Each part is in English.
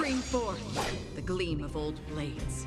Bring forth the gleam of old blades.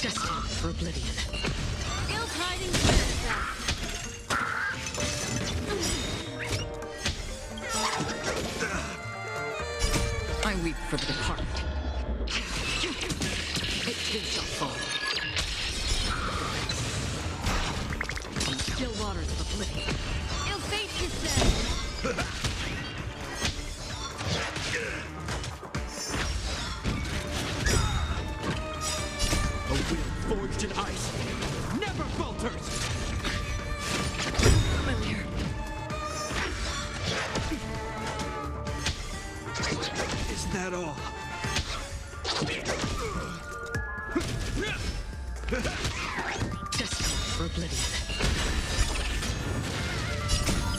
Destined for oblivion. Ill tidings manifest. I weep for the departed. It too shall fall. From still waters of oblivion. Ill fate descends. A will forged in ice never falters! Familiar. Is that all? Destined for oblivion.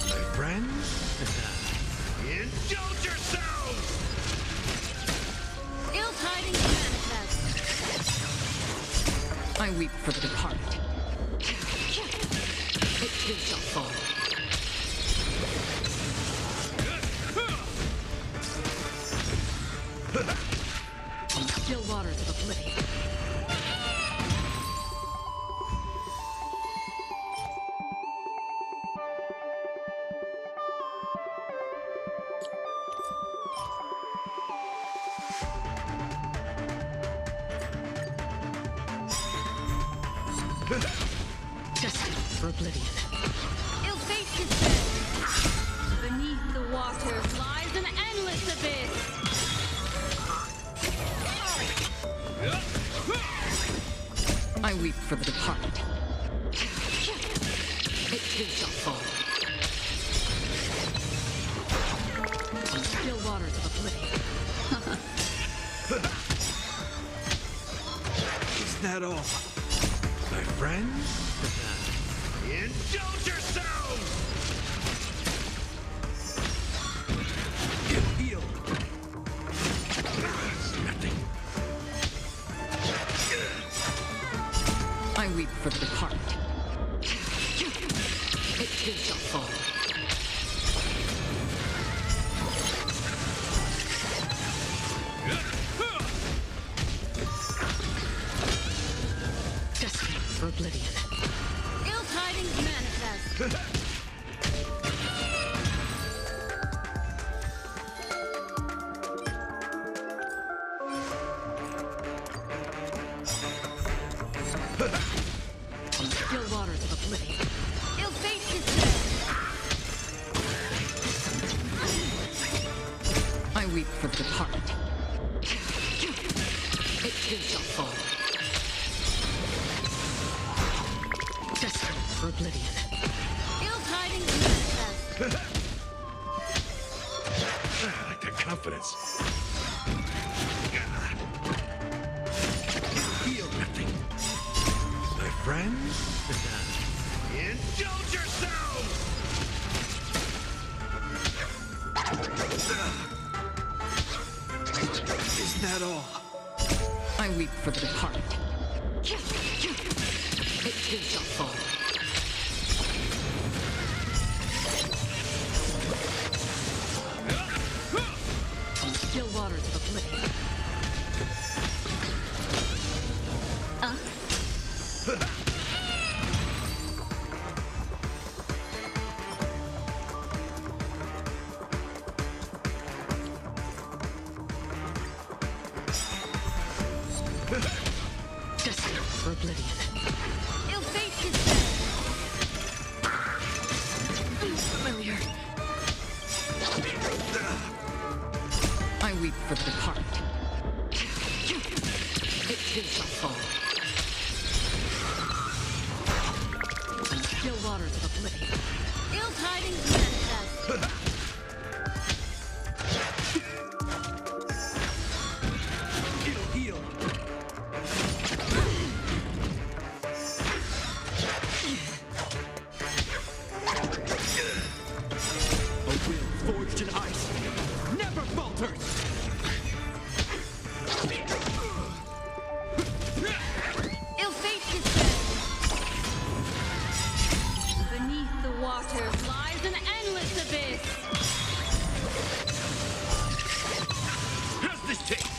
My friends? Indulge yourselves! Ill tidings manifest. I weep for the departed. It too shall fall. From still waters of oblivion. Destined for oblivion. Ill fate descends. Beneath the waters lies an endless abyss. I weep for the departed. It too shall fall. From still waters of oblivion. Is that all? My friends? Indulge yourselves! Get healed! Nothing. I weep for the departed. It too shall fall. Destined for oblivion. Ill tidings manifest. From still waters of oblivion. Ill fate descends. I weep for the departed. It too shall fall. Destined for oblivion. Ill tidings manifest. I like that confidence. Heal nothing. My friends? Indulge yourselves! Is that all? I weep for the departed. It too shall fall. From still waters of oblivion. Destined for oblivion. Ill fate descends. weep for the departed. It too shall fall. And still waters of oblivion. Ill tidings manifest. It'll heal. A will forged in ice never falters. Ill fate descends. Beneath the waters lies an endless abyss. How's this taste?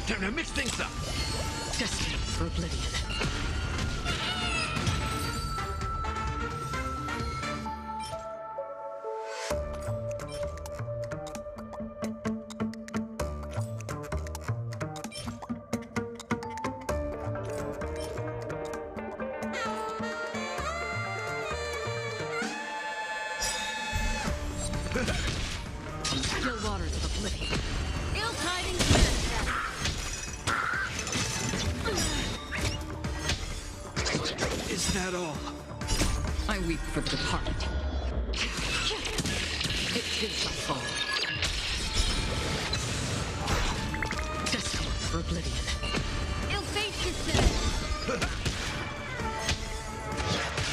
Time to mix things up. Destiny for oblivion. And still waters of oblivion. Ill tidings manifest. Is that all? I weep for the departed. It too shall fall. Destiny for oblivion. Ill fate descends.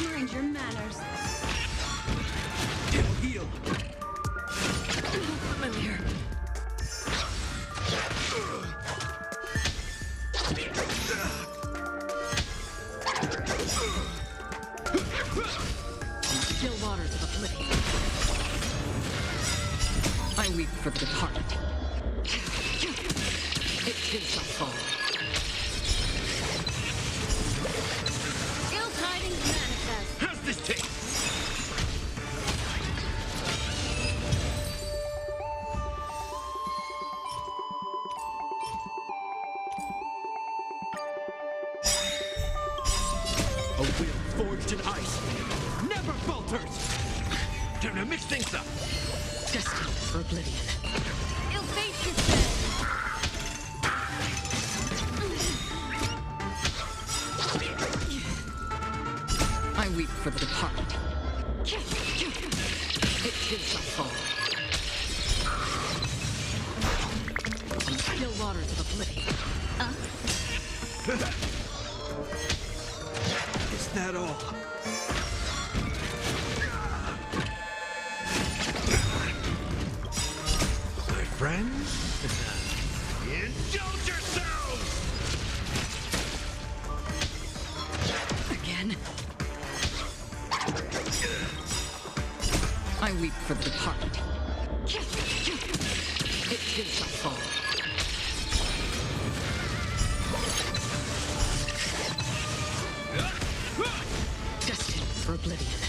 Mind your manners. It'll heal. Familiar. Still waters of oblivion. I weep for the departed. It too shall fall. Ill tidings manifest. How's this taste? A will forged in ice never falters. Time to mix things up. Destiny for oblivion. Ill fate descends. I weep for the departed. It too shall fall. And still waters of oblivion. Is that all? My friends, indulge yourselves! Again. I weep for the departed. It too shall fall. Destiny for oblivion.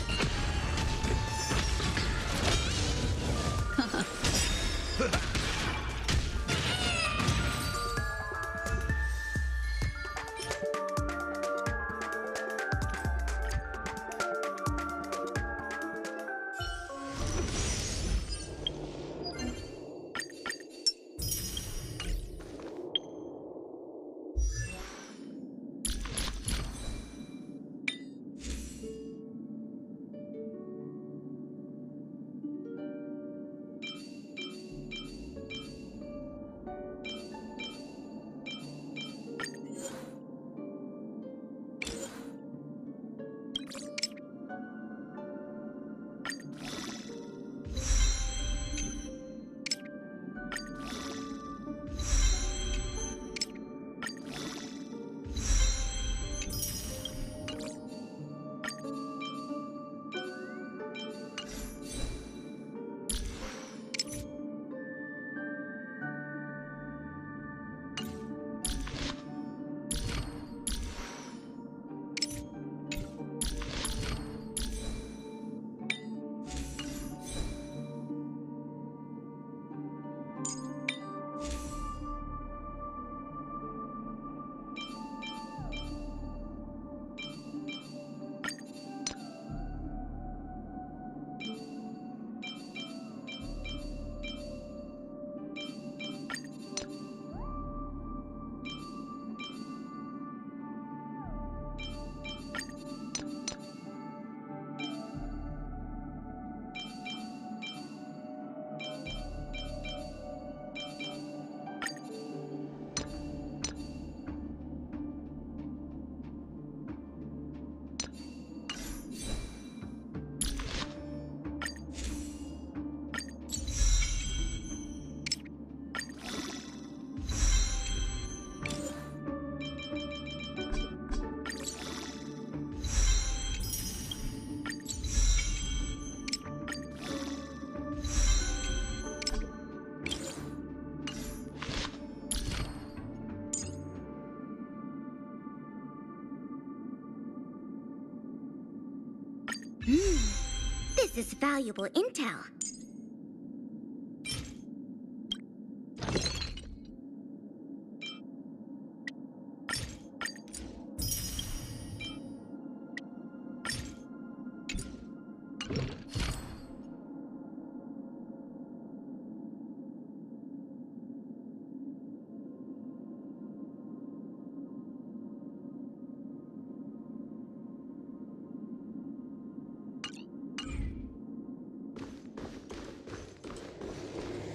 This is valuable intel.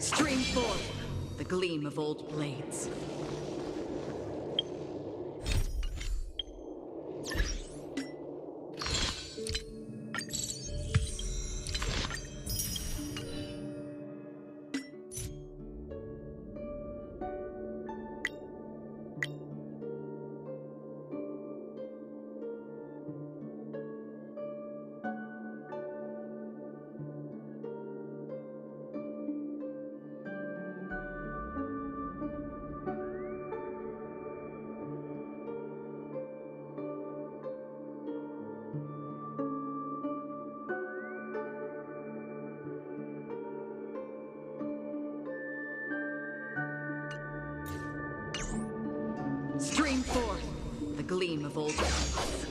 Stream forth the gleam of old blades. Stream forth the gleam of old blades.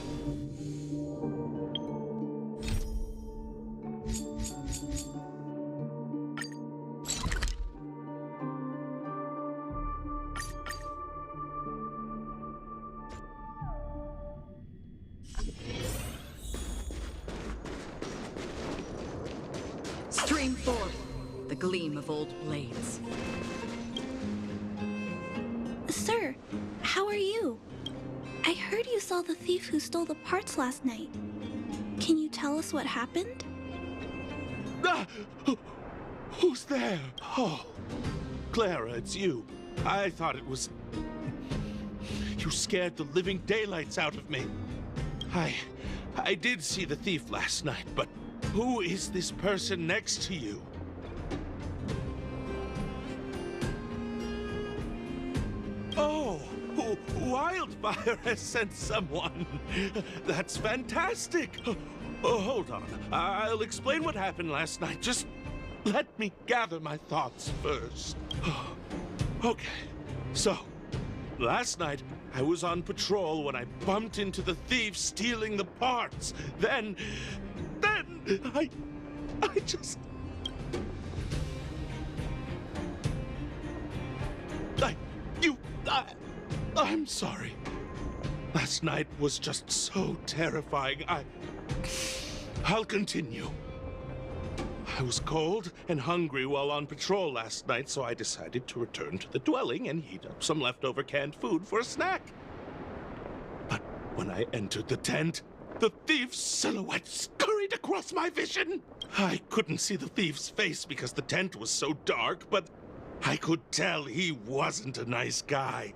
Stream forth the gleam of old blades. Sir, how are you? I heard you saw the thief who stole the parts last night. Can you tell us what happened? Ah! Who's there? Oh, Clara, it's you. I thought it was... You scared the living daylights out of me. I did see the thief last night, but who is this person next to you? Oh, Wildfire has sent someone. That's fantastic. Oh, hold on. I'll explain what happened last night. Just let me gather my thoughts first. Okay, so last night I was on patrol when I bumped into the thief stealing the parts. Then I just... I'm sorry. Last night was just so terrifying. I'll continue. I was cold and hungry while on patrol last night, so I decided to return to the dwelling and heat up some leftover canned food for a snack. But when I entered the tent, the thief's silhouette scurried across my vision. I couldn't see the thief's face because the tent was so dark, but I could tell he wasn't a nice guy.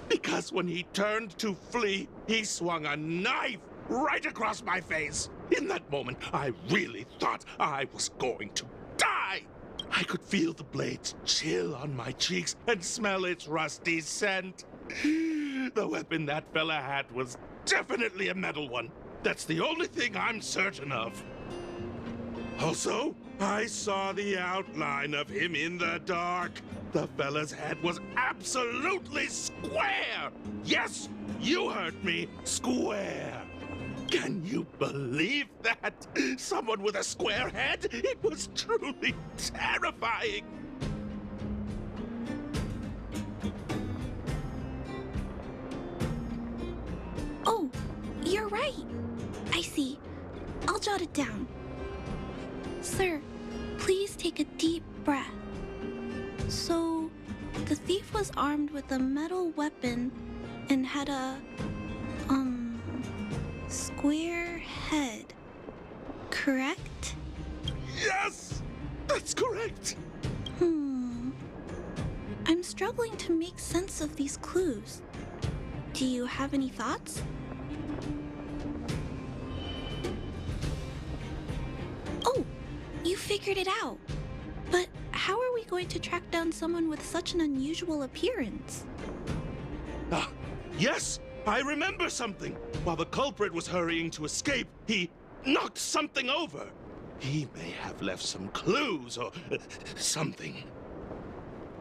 Because when he turned to flee, he swung a knife right across my face. In that moment, I really thought I was going to die. I could feel the blades chill on my cheeks and smell its rusty scent. The weapon that fella had was definitely a metal one. That's the only thing I'm certain of. Also, I saw the outline of him in the dark. The fella's head was absolutely square. Yes, you heard me, square. Can you believe that? Someone with a square head? It was truly terrifying. Oh, you're right. I see. I'll jot it down. Sir, please take a deep breath. So, the thief was armed with a metal weapon and had a, square head, correct? Yes, that's correct. I'm struggling to make sense of these clues. Do you have any thoughts? Oh, you figured it out. But how are we going to track down someone with such an unusual appearance? Yes, I remember something. While the culprit was hurrying to escape, he knocked something over. He may have left some clues or something.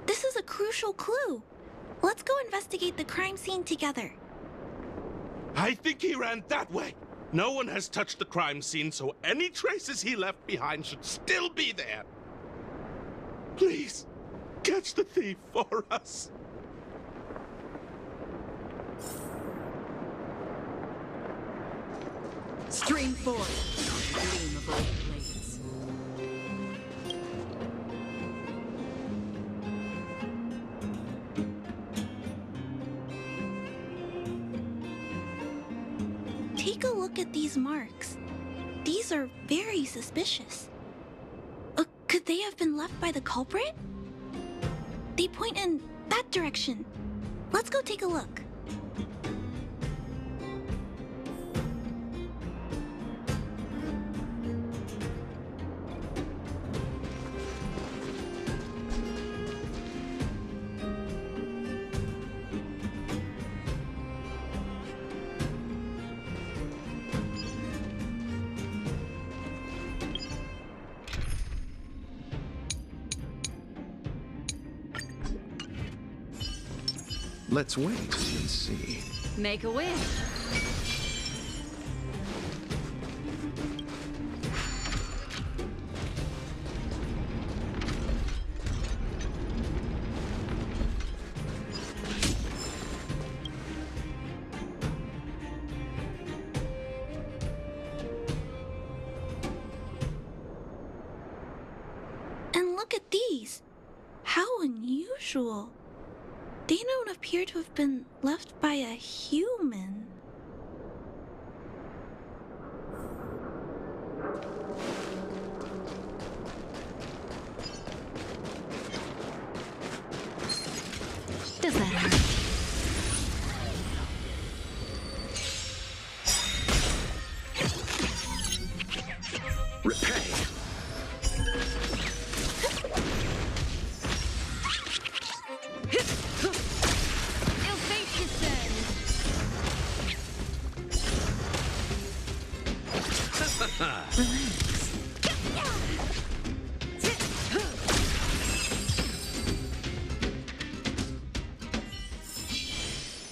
This is a crucial clue. Let's go investigate the crime scene together. I think he ran that way. No one has touched the crime scene, so any traces he left behind should still be there. Please, catch the thief for us. Stream forth, the gleam of old blades. Take a look at these marks. These are very suspicious. Could they have been left by the culprit? They point in that direction. Let's go take a look. Let's wait and see. Make a wish. And look at these. How unusual. They don't appear to have been left by a human. Does that hurt? Repay.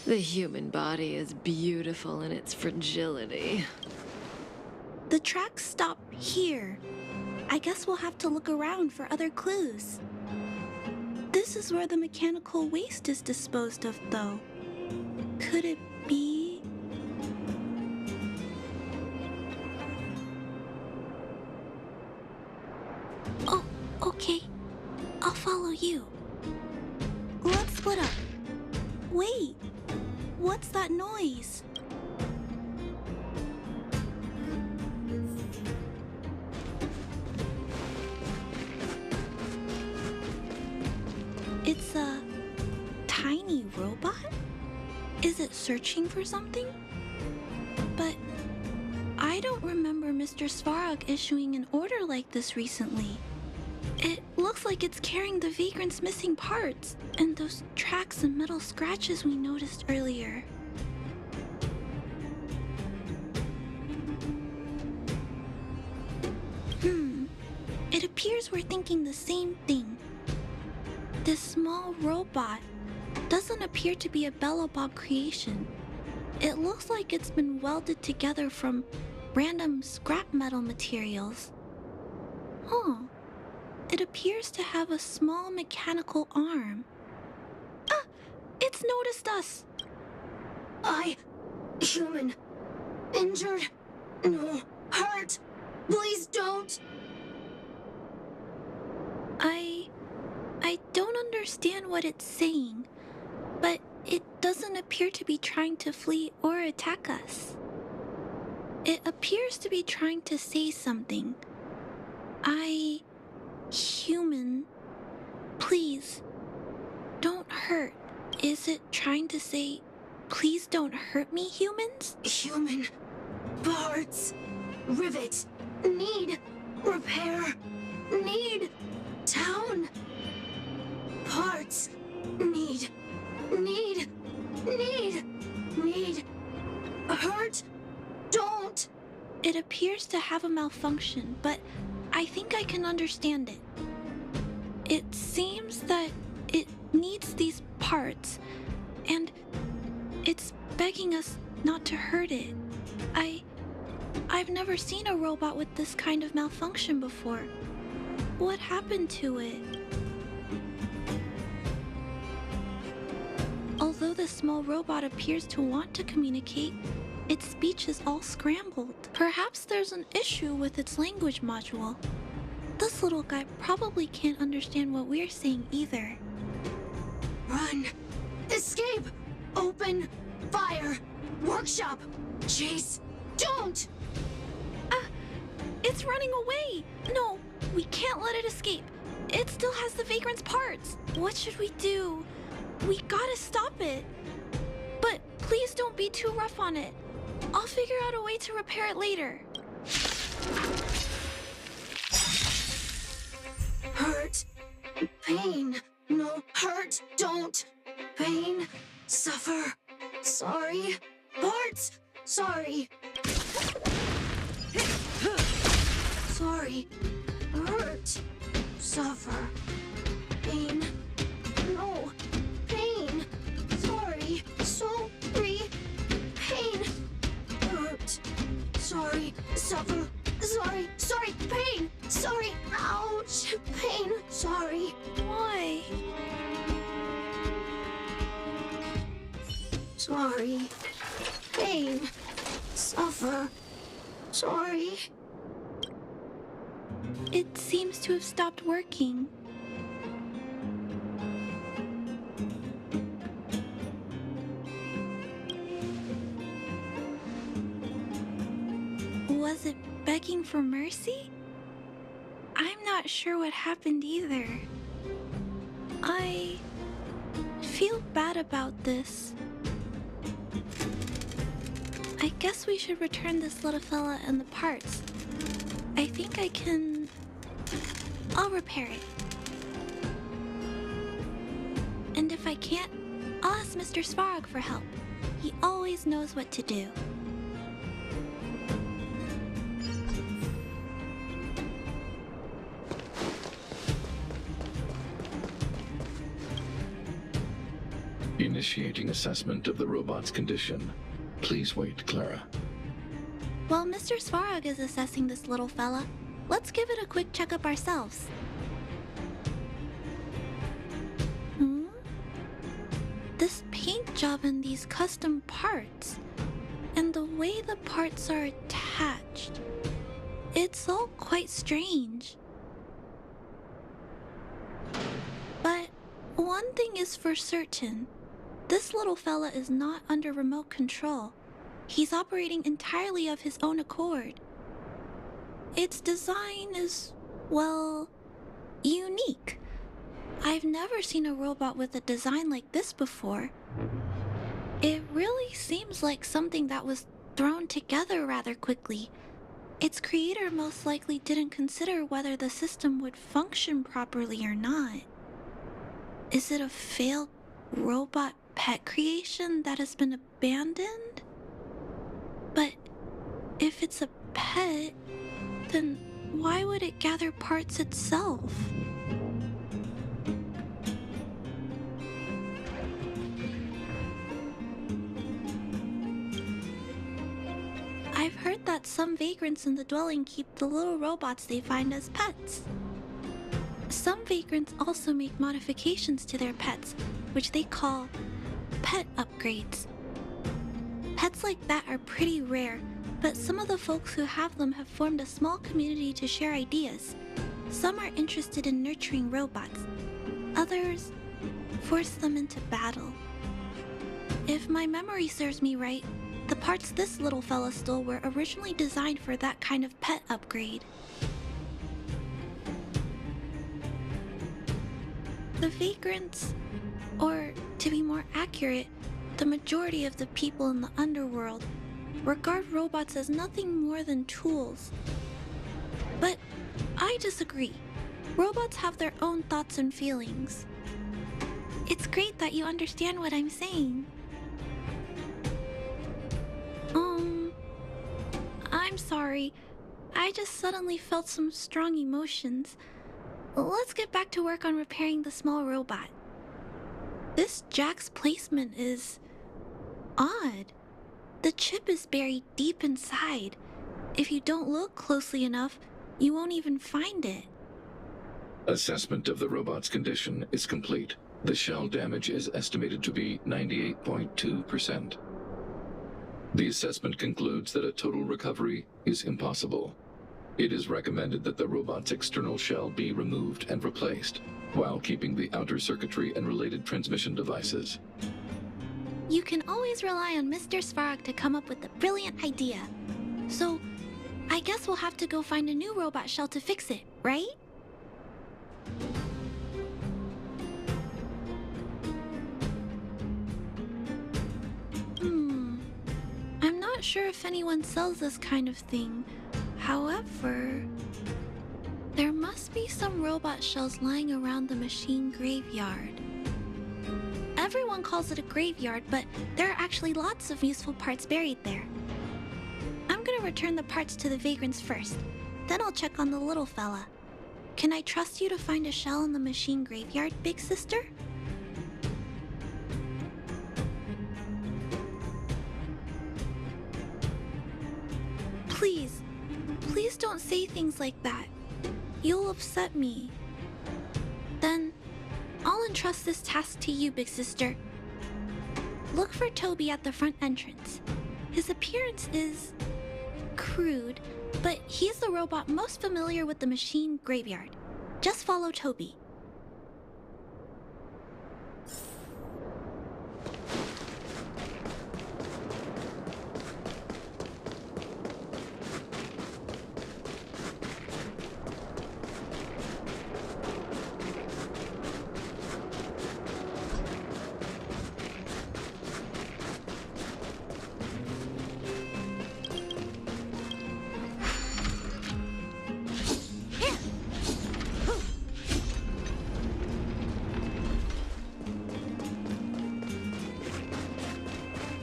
The human body is beautiful in its fragility. The tracks stop here. I guess we'll have to look around for other clues. This is where the mechanical waste is disposed of, though. Could it be? Oh, okay. I'll follow you. Let's split up. Wait, what's that noise? It's a tiny robot? Is it searching for something? But I don't remember Mr. Svarog issuing an order like this recently. It looks like it's carrying the vagrant's missing parts and those tracks and metal scratches we noticed earlier. It appears we're thinking the same thing. This small robot doesn't appear to be a Belobog creation. It looks like it's been welded together from random scrap metal materials. Huh. It appears to have a small mechanical arm. Ah! It's noticed us! Human. Injured. No. Hurt. Please don't. I don't understand what it's saying, but it doesn't appear to be trying to flee or attack us. It appears to be trying to say something. Human, please, don't hurt. Is it trying to say, please don't hurt me, humans? Human. Parts. Rivet. Need. Repair. Need. Town. Parts. Need. Need. Need. Need. It appears to have a malfunction, but I think I can understand it. It seems that it needs these parts, and it's begging us not to hurt it. I've never seen a robot with this kind of malfunction before. What happened to it? Although the small robot appears to want to communicate, its speech is all scrambled. Perhaps there's an issue with its language module. This little guy probably can't understand what we're saying either. Run! Escape! Open! Fire! Workshop! Chase! Don't! It's running away! No, we can't let it escape. It still has the Vagrant's parts. What should we do? We gotta stop it. But please don't be too rough on it. I'll figure out a way to repair it later. Hurt. Pain. No, hurt. Don't. Pain. Suffer. Sorry. Parts. Sorry. Sorry. Hurt. Suffer. Pain. No. Pain. Sorry. Sorry. Pain. Hurt. Sorry. Suffer. Sorry. Sorry. Pain. Sorry. Ouch. Pain. Sorry. Why? Sorry. Pain. Suffer. Sorry. It seems to have stopped working. Was it begging for mercy? I'm not sure what happened either. I feel bad about this. I guess we should return this little fella and the parts. I think I can... I'll repair it. And if I can't, I'll ask Mr. Svarog for help. He always knows what to do. Initiating assessment of the robot's condition. Please wait, Clara. While Mr. Svarog is assessing this little fella, let's give it a quick checkup ourselves. This paint job and these custom parts, and the way the parts are attached, it's all quite strange. But one thing is for certain, this little fella is not under remote control. He's operating entirely of his own accord. Its design is, well, unique. I've never seen a robot with a design like this before. It really seems like something that was thrown together rather quickly. Its creator most likely didn't consider whether the system would function properly or not. Is it a failed robot pet creation that has been abandoned? But if it's a pet, then why would it gather parts itself? I've heard that some vagrants in the dwelling keep the little robots they find as pets. Some vagrants also make modifications to their pets, which they call pet upgrades. Pets like that are pretty rare, but some of the folks who have them have formed a small community to share ideas. Some are interested in nurturing robots. Others force them into battle. If my memory serves me right, the parts this little fella stole were originally designed for that kind of pet upgrade. The vagrants, or to be more accurate, the majority of the people in the underworld, regard robots as nothing more than tools. But I disagree. Robots have their own thoughts and feelings. It's great that you understand what I'm saying. I'm I'm sorry. I just suddenly felt some strong emotions. Let's get back to work on repairing the small robot. This jack's placement is odd. The chip is buried deep inside. If you don't look closely enough, you won't even find it. Assessment of the robot's condition is complete. The shell damage is estimated to be 98.2%. The assessment concludes that a total recovery is impossible. It is recommended that the robot's external shell be removed and replaced, while keeping the outer circuitry and related transmission devices. You can always rely on Mr. Svarog to come up with a brilliant idea. So, I guess we'll have to go find a new robot shell to fix it, right? I'm not sure if anyone sells this kind of thing. However, there must be some robot shells lying around the machine graveyard. Everyone calls it a graveyard, but there are actually lots of useful parts buried there. I'm gonna return the parts to the vagrants first, then I'll check on the little fella. Can I trust you to find a shell in the machine graveyard, big sister? Please don't say things like that. You'll upset me. Then, I'll entrust this task to you, big sister. Look for Toby at the front entrance. His appearance is crude, but he's the robot most familiar with the machine graveyard. Just follow Toby.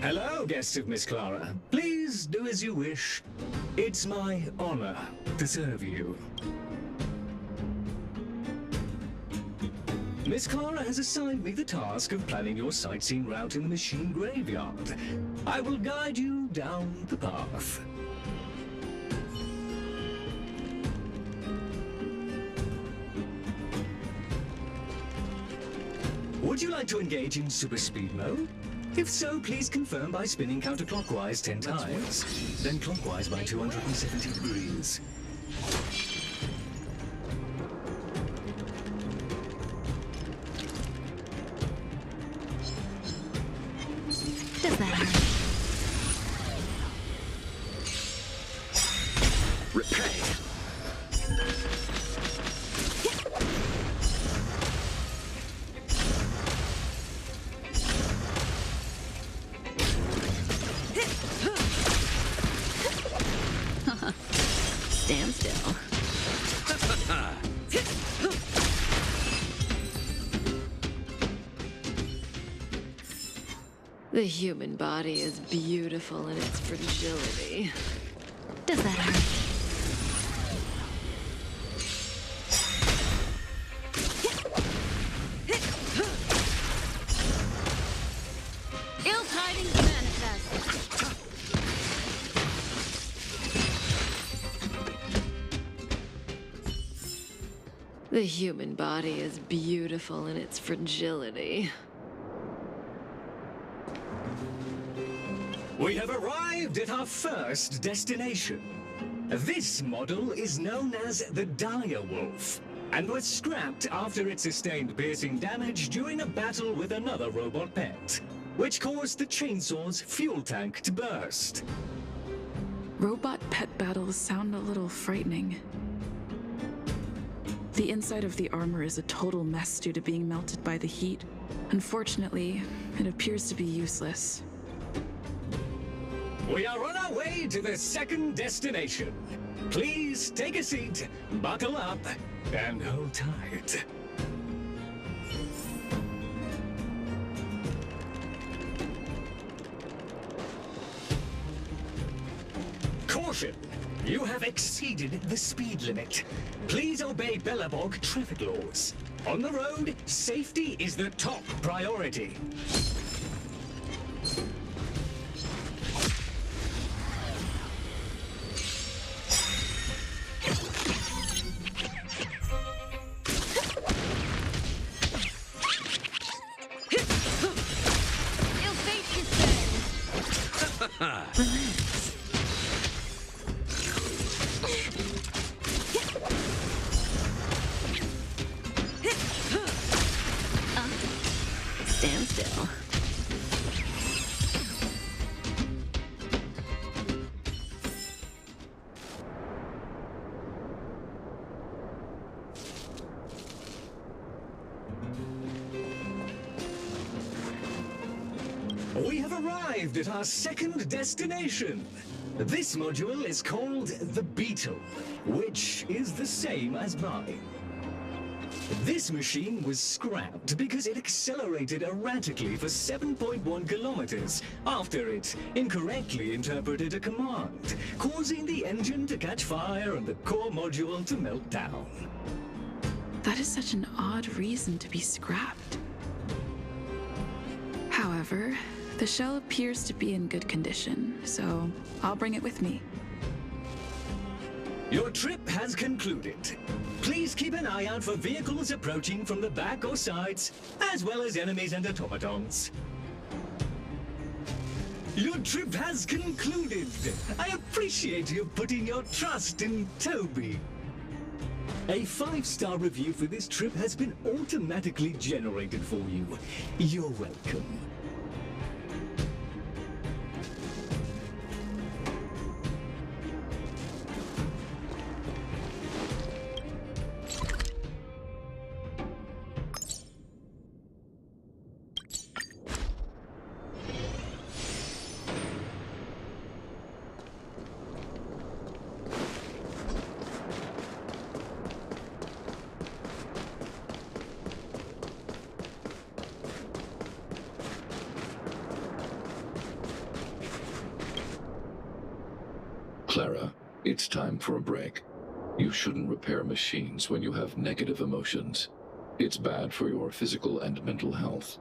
Hello, guests of Miss Clara. Please do as you wish. It's my honor to serve you. Miss Clara has assigned me the task of planning your sightseeing route in the machine graveyard. I will guide you down the path. Would you like to engage in super speed mode? If so, please confirm by spinning counterclockwise 10 times, then clockwise by 270 degrees. Does that hurt? Repay. Stand still. The human body is beautiful in its fragility. Does that hurt? Ill tidings manifest. The human body is beautiful in its fragility. We have arrived at our first destination. This model is known as the Dire Wolf, and was scrapped after it sustained piercing damage during a battle with another robot pet, which caused the chainsaw's fuel tank to burst. Robot pet battles sound a little frightening. The inside of the armor is a total mess due to being melted by the heat. Unfortunately, it appears to be useless. We are on our way to the second destination. Please take a seat, buckle up, and hold tight. Caution! You have exceeded the speed limit. Please obey Bellabog traffic laws. On the road, safety is the top priority. Ill fate descends. Stand still. We have arrived at our second destination. This module is called the Beetle, which is the same as mine. This machine was scrapped because it accelerated erratically for 7.1 kilometers after it incorrectly interpreted a command, causing the engine to catch fire and the core module to melt down. That is such an odd reason to be scrapped. However, the shell appears to be in good condition, so I'll bring it with me. Your trip has concluded. Please keep an eye out for vehicles approaching from the back or sides, as well as enemies and automatons. Your trip has concluded. I appreciate you putting your trust in Toby. A 5-star review for this trip has been automatically generated for you. You're welcome. Clara, it's time for a break. You shouldn't repair machines when you have negative emotions. It's bad for your physical and mental health.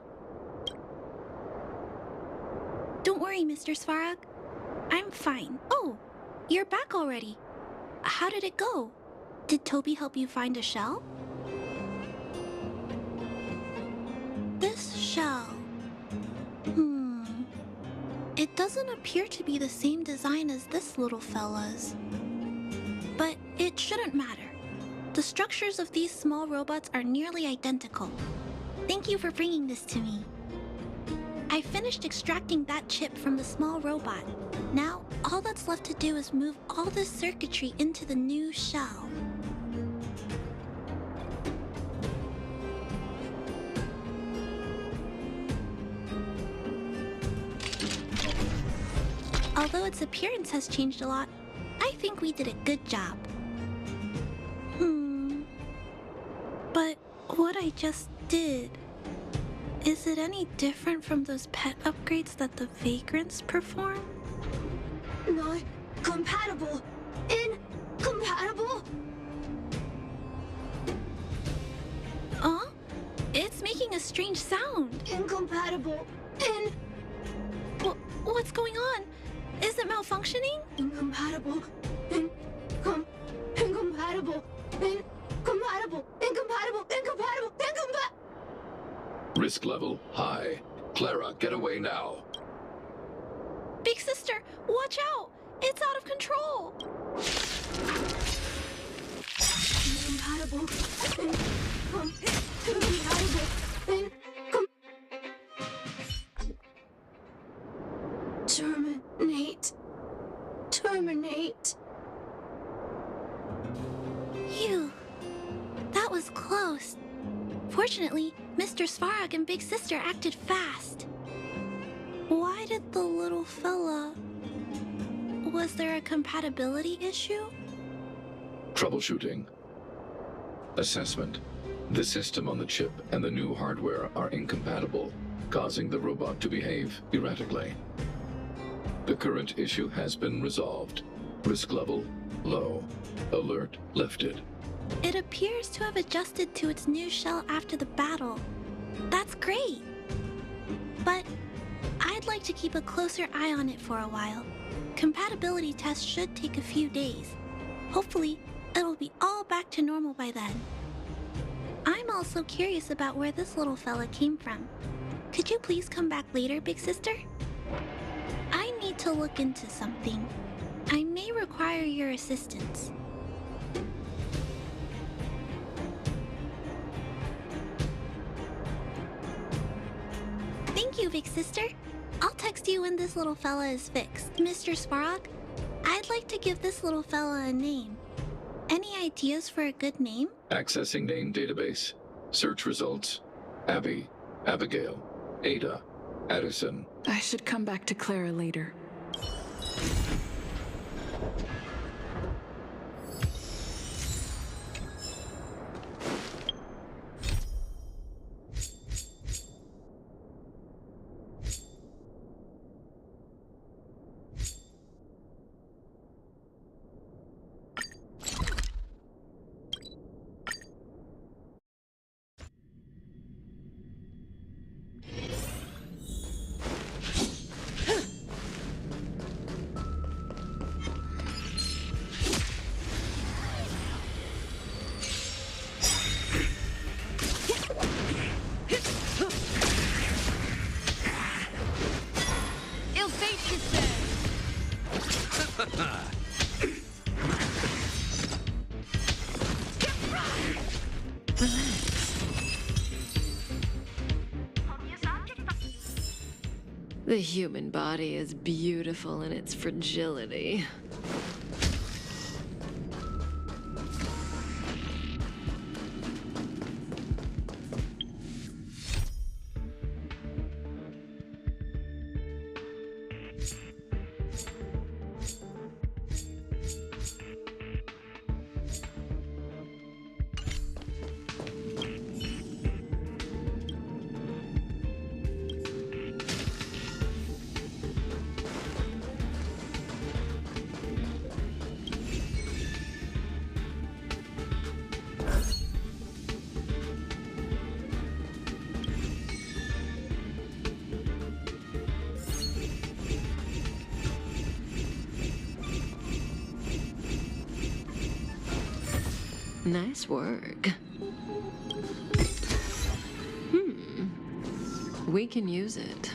Don't worry, Mr. Svarog. I'm fine. Oh, you're back already. How did it go? Did Toby help you find a shell? This shell... It doesn't appear to be the same design as this little fella's. But it shouldn't matter. The structures of these small robots are nearly identical. Thank you for bringing this to me. I finished extracting that chip from the small robot. Now, all that's left to do is move all this circuitry into the new shell. Although its appearance has changed a lot, I think we did a good job. But what I just did, is it any different from those pet upgrades that the Vagrants perform? Not compatible. Incompatible? It's making a strange sound. Incompatible. What's going on? Is it malfunctioning? Incompatible. Incompatible. Risk level high. Clara, get away now. Big sister, watch out! It's out of control! Incompatible. Terminate. Phew. That was close. Fortunately, Mr. Svarog and Big Sister acted fast. Why did the little fella... Was there a compatibility issue? Troubleshooting. Assessment. The system on the chip and the new hardware are incompatible, causing the robot to behave erratically. The current issue has been resolved. Risk level low. Alert lifted. It appears to have adjusted to its new shell after the battle. That's great! But I'd like to keep a closer eye on it for a while. Compatibility tests should take a few days. Hopefully, it'll be all back to normal by then. I'm also curious about where this little fella came from. Could you please come back later, big sister? I need to look into something. I may require your assistance. Thank you, big sister. I'll text you when this little fella is fixed. Mr. Svarog, I'd like to give this little fella a name. Any ideas for a good name? Accessing name database. Search results. Abby, Abigail, Ada, Addison. I should come back to Clara later. The human body is beautiful in its fragility. Nice work. We can use it.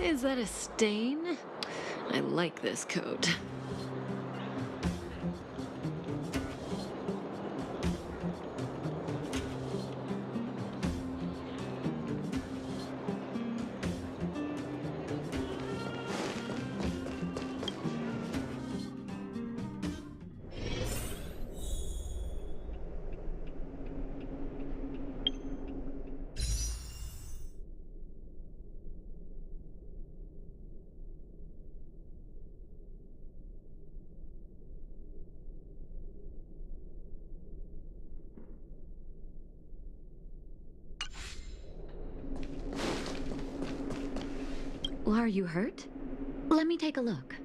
Is that a stain? I like this coat. Are you hurt? Let me take a look.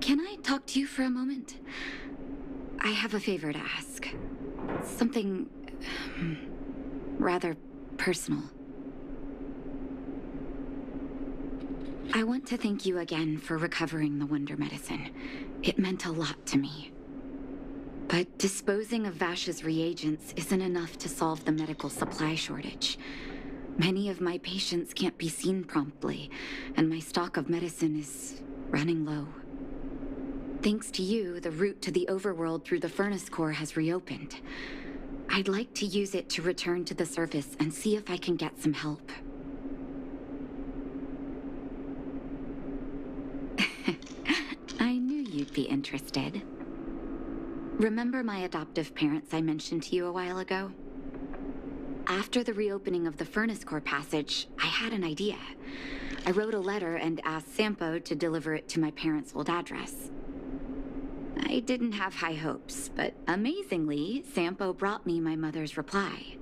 Can I talk to you for a moment? I have a favor to ask. Something rather personal. I want to thank you again for recovering the Wonder Medicine. It meant a lot to me. But disposing of Vash's reagents isn't enough to solve the medical supply shortage. Many of my patients can't be seen promptly, and my stock of medicine is running low. Thanks to you, the route to the overworld through the furnace core has reopened. I'd like to use it to return to the surface and see if I can get some help. I knew you'd be interested. Remember my adoptive parents I mentioned to you a while ago? After the reopening of the furnace core passage, I had an idea. I wrote a letter and asked Sampo to deliver it to my parents' old address. I didn't have high hopes, but amazingly, Sampo brought me my mother's reply.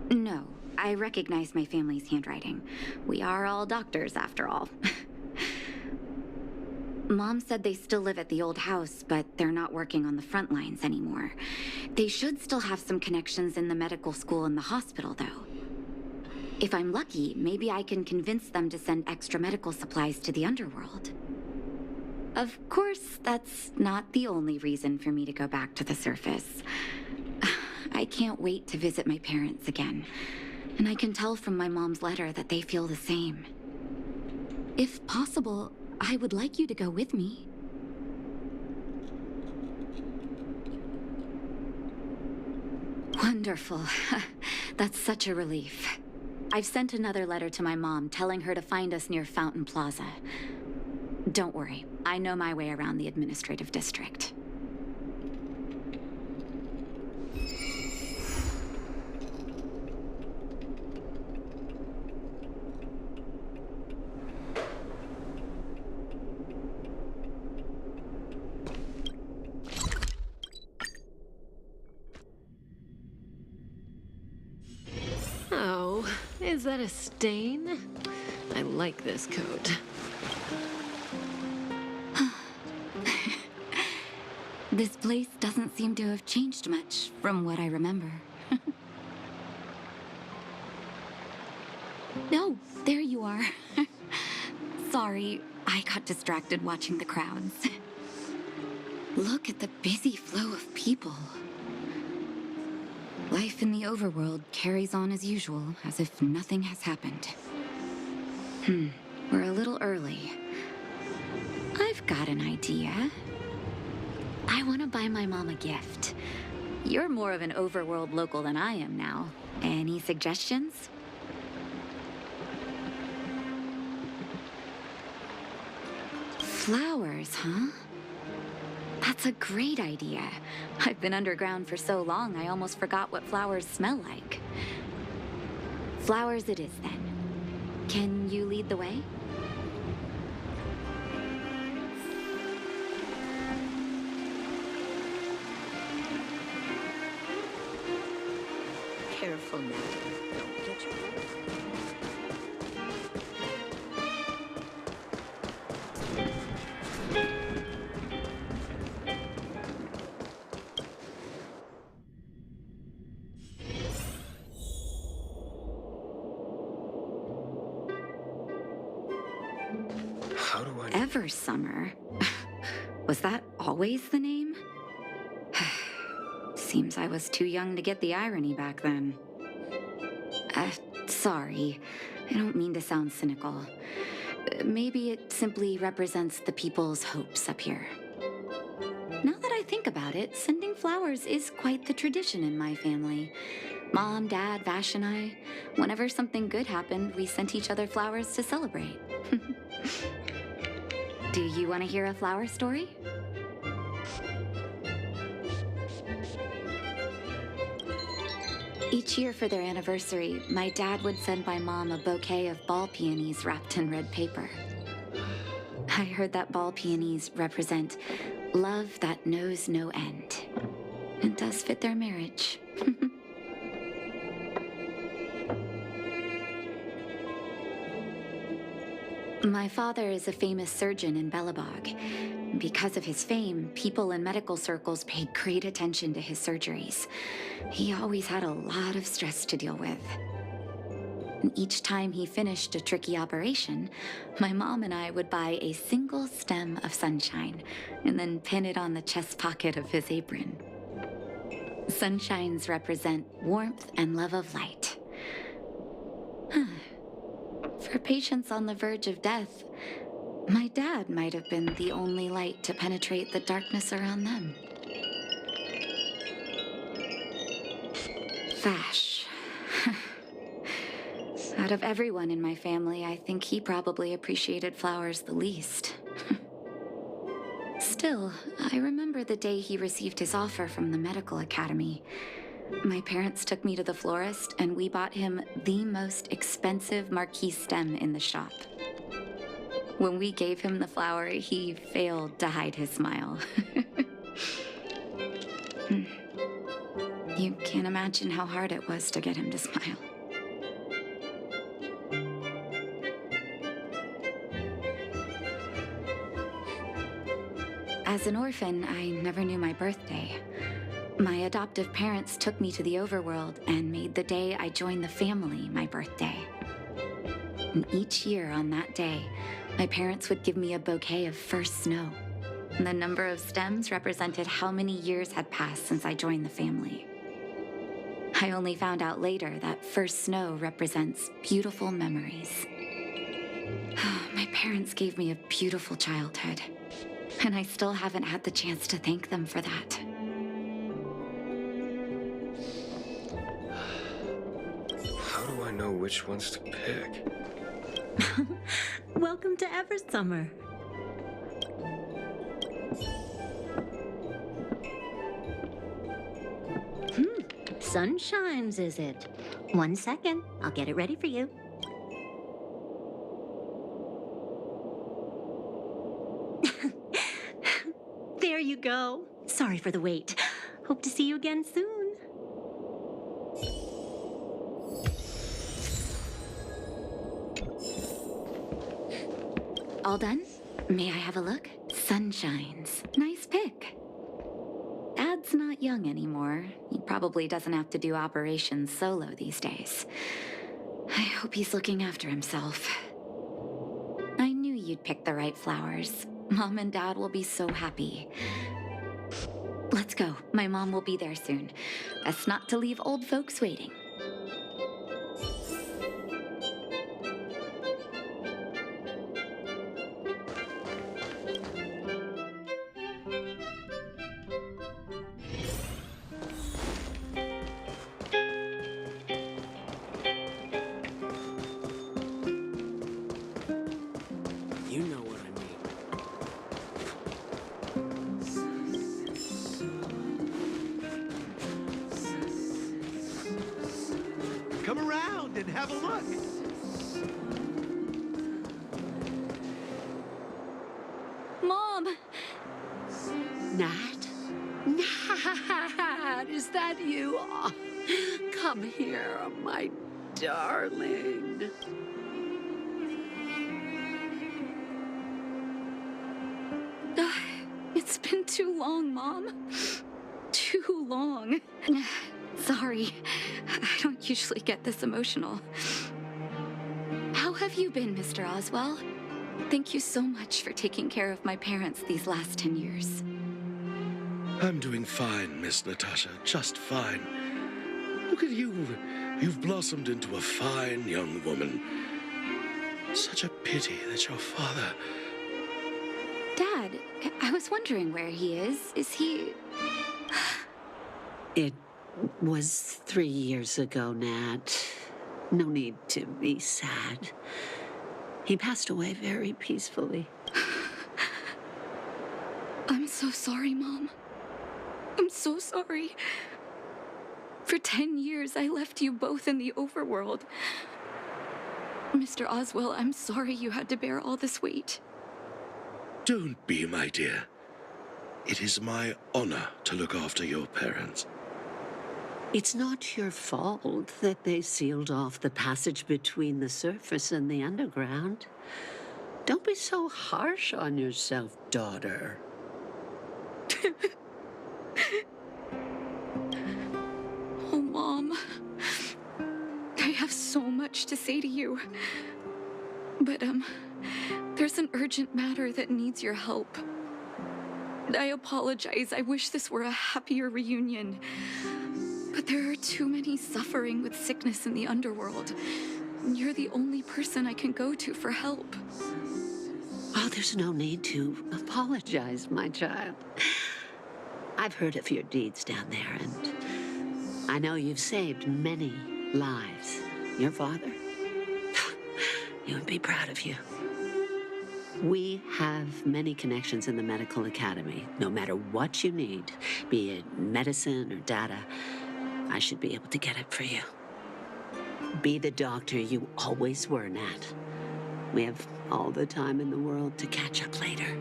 No, I recognize my family's handwriting. We are all doctors, after all. Mom said they still live at the old house, but they're not working on the front lines anymore. They should still have some connections in the medical school and the hospital, though. If I'm lucky, maybe I can convince them to send extra medical supplies to the underworld. Of course, that's not the only reason for me to go back to the surface. I can't wait to visit my parents again, and I can tell from my mom's letter that they feel the same. If possible, I would like you to go with me. Wonderful. That's such a relief. I've sent another letter to my mom telling her to find us near Fountain Plaza. Don't worry, I know my way around the administrative district. Oh, is that a stain? I like this coat. This place doesn't seem to have changed much from what I remember. No, there you are. Sorry, I got distracted watching the crowds. Look at the busy flow of people. Life in the overworld carries on as usual, as if nothing has happened. We're a little early. I've got an idea. I want to buy my mom a gift. You're more of an overworld local than I am now. Any suggestions? Flowers, huh? That's a great idea. I've been underground for so long, I almost forgot what flowers smell like. Flowers it is, then. Can you lead the way? Careful now. Don't get your... Ever summer? Was that always the name? Seems I was too young to get the irony back then. Sorry. I don't mean to sound cynical. Maybe it simply represents the people's hopes up here. Now that I think about it, sending flowers is quite the tradition in my family. Mom, Dad, Vash, and I, whenever something good happened, we sent each other flowers to celebrate. Do you want to hear a flower story? Each year for their anniversary, my dad would send my mom a bouquet of ball peonies wrapped in red paper. I heard that ball peonies represent love that knows no end. It does fit their marriage. My father is a famous surgeon in Belobog. Because of his fame, people in medical circles paid great attention to his surgeries. He always had a lot of stress to deal with. And each time he finished a tricky operation, my mom and I would buy a single stem of sunshine and then pin it on the chest pocket of his apron. Sunshines represent warmth and love of light. For patients on the verge of death, my dad might have been the only light to penetrate the darkness around them. Vash. Out of everyone in my family, I think he probably appreciated flowers the least. Still, I remember the day he received his offer from the medical academy. My parents took me to the florist, and we bought him the most expensive marquise stem in the shop. When we gave him the flower, he failed to hide his smile. You can't imagine how hard it was to get him to smile. As an orphan, I never knew my birthday. My adoptive parents took me to the overworld and made the day I joined the family my birthday. And each year on that day, my parents would give me a bouquet of first snow. And the number of stems represented how many years had passed since I joined the family. I only found out later that first snow represents beautiful memories. My parents gave me a beautiful childhood, and I still haven't had the chance to thank them for that. How do I know which ones to pick? Welcome to Eversummer. Sunshines, is it? 1 second, I'll get it ready for you. There you go. Sorry for the wait. Hope to see you again soon. All done? May I have a look? Sunshines. Nice pick. Dad's not young anymore. He probably doesn't have to do operations solo these days. I hope he's looking after himself. I knew you'd pick the right flowers. Mom and Dad will be so happy. Let's go. My mom will be there soon. Best not to leave old folks waiting. You know what I mean. Come around and have a look. Mom! Nat? Nat, is that you? Oh, come here, my darling. It's been too long, Mom. Too long. Sorry. I don't usually get this emotional. How have you been, Mr. Oswell? Thank you so much for taking care of my parents these last 10 years. I'm doing fine, Miss Natasha, just fine. Look at you. You've blossomed into a fine young woman. Such a pity that your father... Dad, I was wondering where he is. Is he... It was 3 years ago, Nat. No need to be sad. He passed away very peacefully. I'm so sorry, Mom. I'm so sorry. For 10 years, I left you both in the overworld. Mr. Oswell, I'm sorry you had to bear all this weight. Don't be, my dear. It is my honor to look after your parents. It's not your fault that they sealed off the passage between the surface and the underground. Don't be so harsh on yourself, daughter. Oh, Mom. I have so much to say to you. But, there's an urgent matter that needs your help. I apologize. I wish this were a happier reunion. But there are too many suffering with sickness in the underworld. You're the only person I can go to for help. Oh, there's no need to apologize, my child. I've heard of your deeds down there, and I know you've saved many lives. Your father, he would be proud of you. We have many connections in the medical academy. No matter what you need, be it medicine or data, I should be able to get it for you. Be the doctor you always were, Nat. We have all the time in the world to catch up later.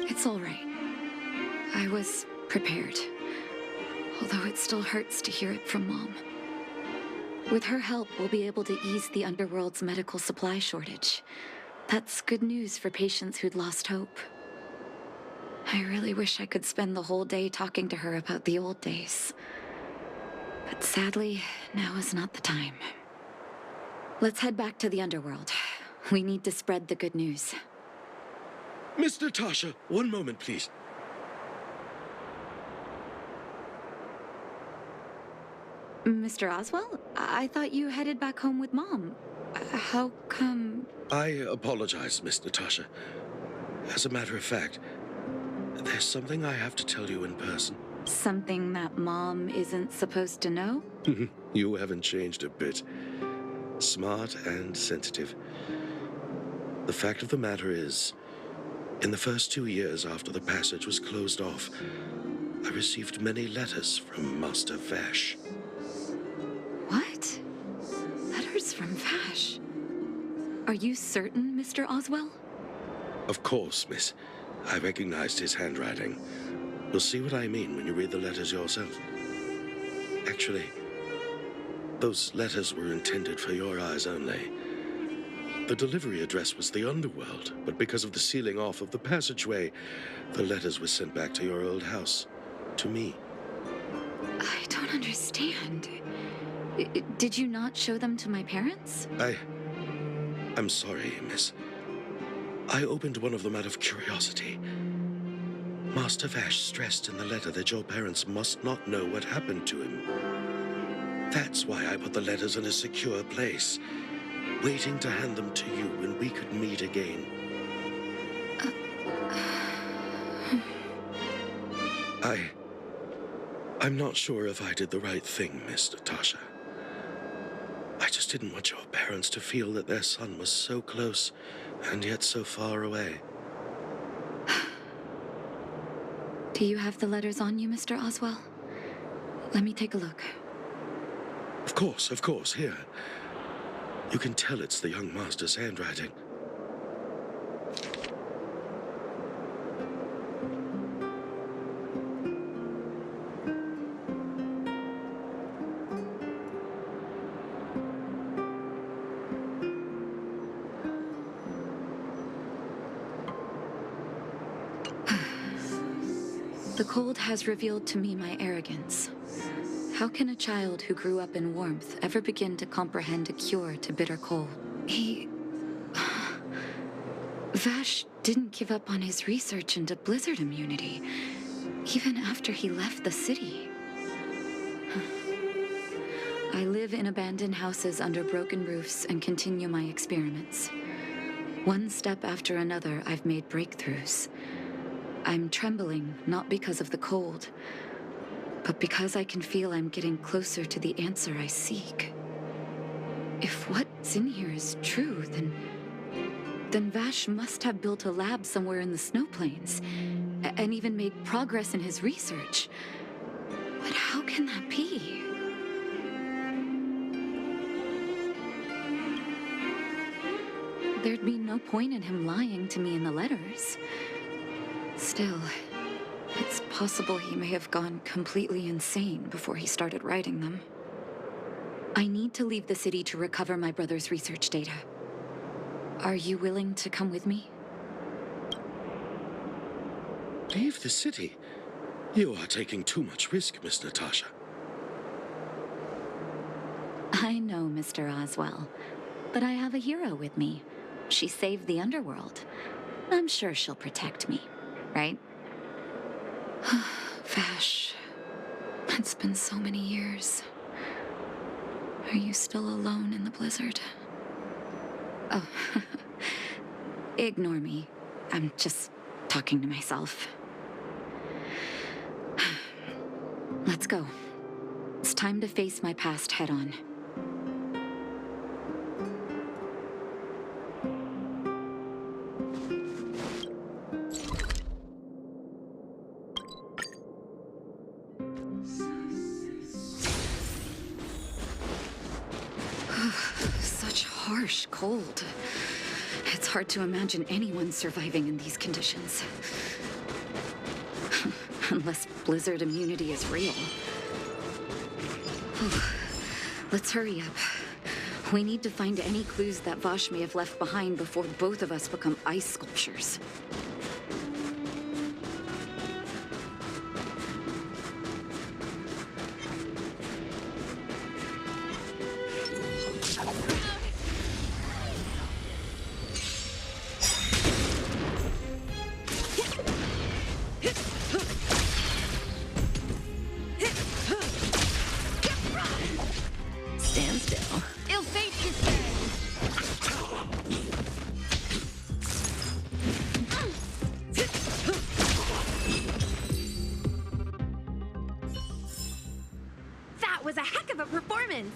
It's all right. I was prepared. Although it still hurts to hear it from Mom. With her help, we'll be able to ease the underworld's medical supply shortage. That's good news for patients who'd lost hope. I really wish I could spend the whole day talking to her about the old days. But sadly, now is not the time. Let's head back to the underworld. We need to spread the good news. Miss Natasha, one moment, please. Mr. Oswell? I thought you headed back home with Mom. How come... I apologize, Miss Natasha. As a matter of fact, there's something I have to tell you in person. Something that Mom isn't supposed to know? You haven't changed a bit. Smart and sensitive. The fact of the matter is, in the first 2 years after the passage was closed off, I received many letters from Master Vash. What? Letters from Vash? Are you certain, Mr. Oswell? Of course, miss. I recognized his handwriting. You'll see what I mean when you read the letters yourself. Actually, those letters were intended for your eyes only. The delivery address was the underworld, but because of the sealing off of the passageway, the letters were sent back to your old house. To me. I don't understand. Did you not show them to my parents? I'm sorry, miss. I opened one of them out of curiosity. Master Vash stressed in the letter that your parents must not know what happened to him. That's why I put the letters in a secure place, waiting to hand them to you when we could meet again. I'm not sure if I did the right thing, Miss Natasha. I just didn't want your parents to feel that their son was so close and yet so far away. Do you have the letters on you, Mr. Oswell? Let me take a look. Of course, here. You can tell it's the young master's handwriting. The cold has revealed to me my arrogance. How can a child who grew up in warmth ever begin to comprehend a cure to bitter cold? Vash didn't give up on his research into blizzard immunity, even after he left the city. I live in abandoned houses under broken roofs and continue my experiments. One step after another, I've made breakthroughs. I'm trembling, not because of the cold, but because I can feel I'm getting closer to the answer I seek. If what's in here is true, then Vash must have built a lab somewhere in the snow plains, and even made progress in his research. But how can that be? There'd be no point in him lying to me in the letters. Still, it's possible he may have gone completely insane before he started writing them. I need to leave the city to recover my brother's research data. Are you willing to come with me? Leave the city? You are taking too much risk, Miss Natasha. I know, Mr. Oswell, but I have a hero with me. She saved the underworld. I'm sure she'll protect me, right? Vash, it's been so many years. Are you still alone in the blizzard? Oh, ignore me. I'm just talking to myself. Let's go. It's time to face my past head-on. Such harsh cold. It's hard to imagine anyone surviving in these conditions. Unless blizzard immunity is real. Let's hurry up. We need to find any clues that Vash may have left behind before both of us become ice sculptures. Was a heck of a performance!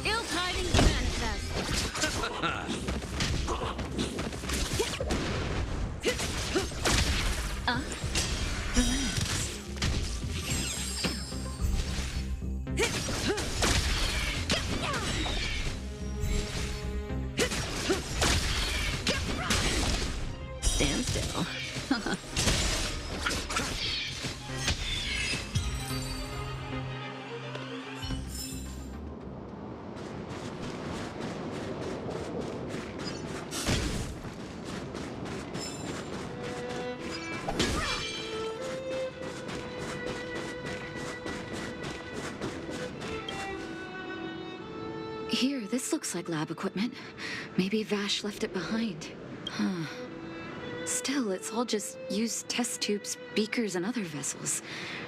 Ill tidings manifest. Stand still. Here, this looks like lab equipment. Maybe Vash left it behind. Huh. Still, it's all just used test tubes, beakers, and other vessels.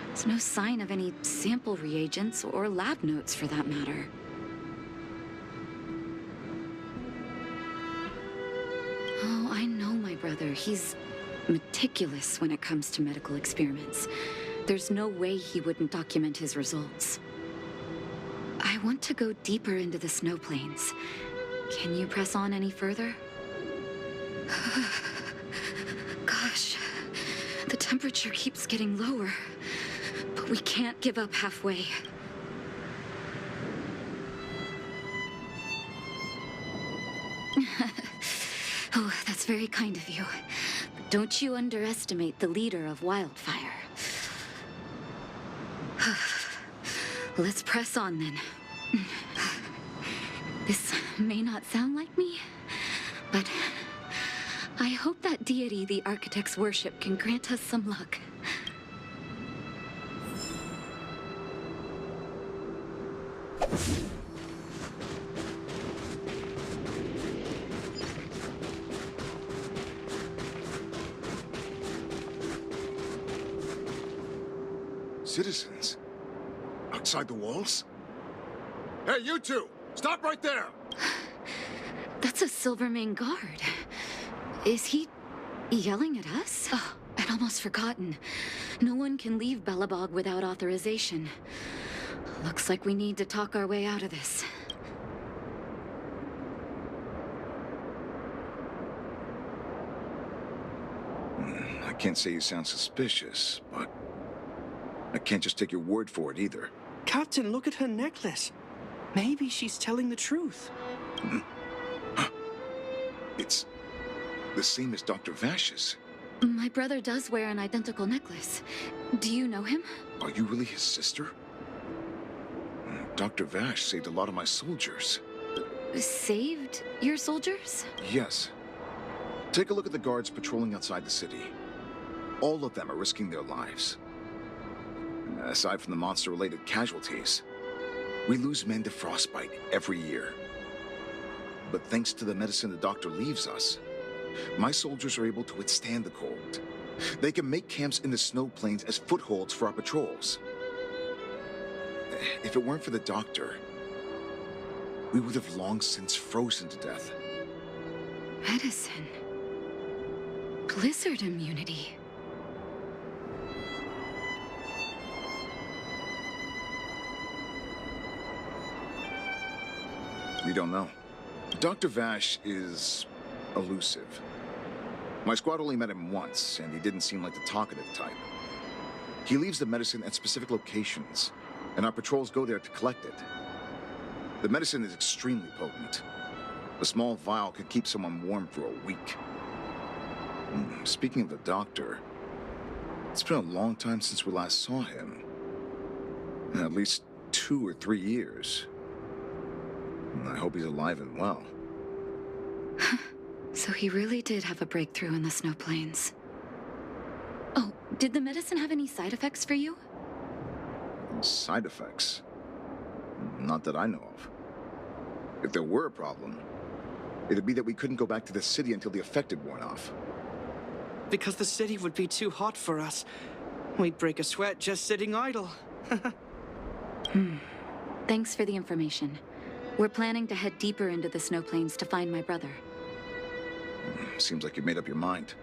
There's no sign of any sample reagents or lab notes for that matter. Oh, I know my brother. He's meticulous when it comes to medical experiments. There's no way he wouldn't document his results. I want to go deeper into the snow plains. Can you press on any further? Gosh, the temperature keeps getting lower, but we can't give up halfway. Oh, that's very kind of you. Don't you underestimate the leader of Wildfire. Let's press on then. This may not sound like me, but I hope that deity the architects worship can grant us some luck. Citizens? Outside the walls? Hey, you two! Stop right there! That's a Silvermane guard. Is he yelling at us? Oh, I'd almost forgotten. No one can leave Belobog without authorization. Looks like we need to talk our way out of this. I can't say you sound suspicious, but I can't just take your word for it either. Captain, look at her necklace. Maybe she's telling the truth. It's the same as Dr. Vash's. My brother does wear an identical necklace. Do you know him? Are you really his sister? Dr. Vash saved a lot of my soldiers. Saved your soldiers? Yes. Take a look at the guards patrolling outside the city. All of them are risking their lives. Aside from the monster-related casualties, we lose men to frostbite every year. But thanks to the medicine the doctor leaves us, my soldiers are able to withstand the cold. They can make camps in the snow plains as footholds for our patrols. If it weren't for the doctor, we would have long since frozen to death. Medicine. Blizzard immunity. We don't know. Dr. Vash is elusive. My squad only met him once, and he didn't seem like the talkative type. He leaves the medicine at specific locations, and our patrols go there to collect it. The medicine is extremely potent. A small vial could keep someone warm for a week. Speaking of the doctor, it's been a long time since we last saw him. At least 2 or 3 years. I hope he's alive and well. So he really did have a breakthrough in the snow plains. Oh, did the medicine have any side effects for you? Side effects? Not that I know of. If there were a problem, it'd be that we couldn't go back to the city until the effect had worn off. Because the city would be too hot for us. We'd break a sweat just sitting idle. Thanks for the information. We're planning to head deeper into the snow plains to find my brother. Seems like you've made up your mind.